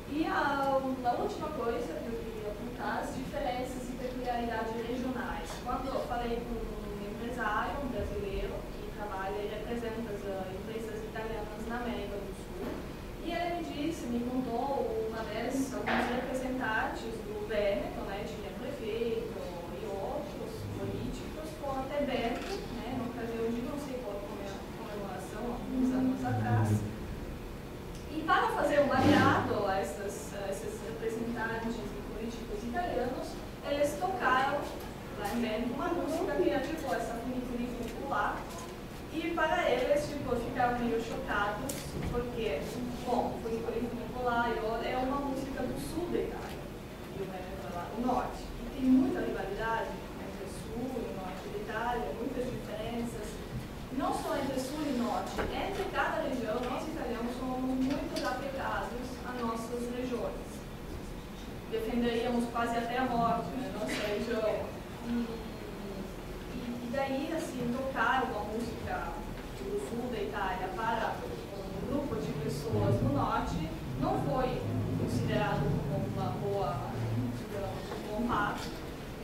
E a última coisa que eu queria apontar, as diferenças e peculiaridades regionais. Quando eu falei com um empresário, um brasileiro, que trabalha e representa as empresas italianas na América do Sul, e ele me contou uma vez alguns representantes do Vêneto, né, tinha prefeito e outros políticos, foram até Bento, né, na ocasião de não sei qual comemoração, alguns anos atrás. E para fazer um aliado a esses representantes e políticos italianos, eles tocaram lá em Bento uma música que ativou essa funiculitura popular. E para eles, ficaram meio chocados, porque, bom, o funiculitura popular é uma música do sul da Itália, e o Vêneto é lá no norte. E tem muita rivalidade entre o sul e o norte da Itália, muitas diferenças. Não só entre sul e norte, entre cada região, nós italianos somos muito apegados às nossas regiões. Defenderíamos quase até a morte, né, nossa região. E daí, assim, tocar uma música do sul da Itália para um grupo de pessoas do norte não foi considerado como uma boa, digamos, um bom passo.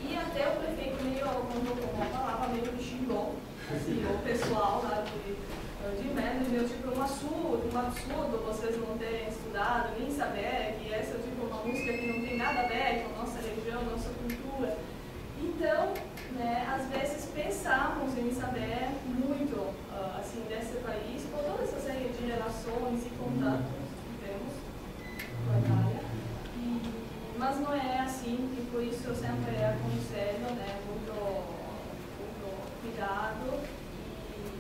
E até o prefeito meio apontou como uma palavra meio que xingou, assim, o pessoal lá de Mendes, meu, tipo, um absurdo vocês não terem estudado, nem saber que essa é tipo uma música que não tem nada a ver com a nossa religião, nossa cultura. Então, né, às vezes pensamos em saber muito assim, desse país, por toda essa série de relações e contatos que temos com a Itália. Mas não é assim, e por isso eu sempre aconselho, né, muito cuidado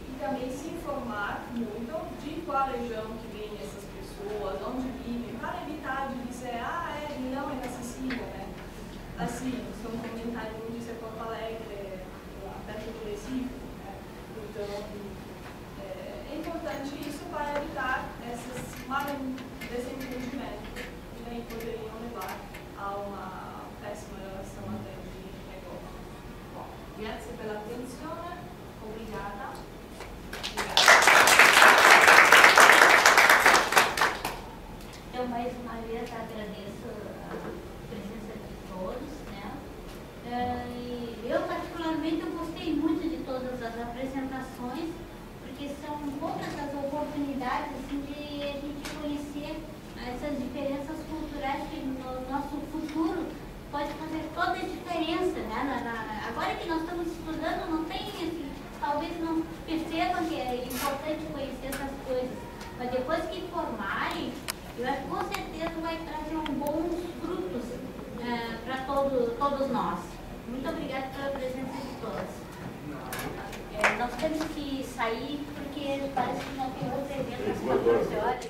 e também se informar muito de qual região que vêm essas pessoas, onde vivem, para evitar de dizer, não é inacessível, né? Assim, são comentários muito de Porto Alegre, lá perto do Recife, né? Então, é importante isso para evitar esses mal desentendimentos que daí poderiam levar a uma péssima relação até de negócio. Bom, grazie per l'attenzione, obrigada. Eu mais uma vez agradeço a presença de todos, né? E eu particularmente eu gostei muito de todas as apresentações, porque são poucas as oportunidades assim, de a gente conhecer essas diferenças culturais que no nosso futuro pode fazer toda a diferença, né? Agora que nós estamos estudando, não tem assim, talvez não percebam que é importante conhecer essas coisas, mas depois que formarem, eu acho que com certeza vai trazer bons frutos para todos nós. Muito obrigada pela presença de todos. Nós temos que sair porque parece que não tem outro evento às 14 horas.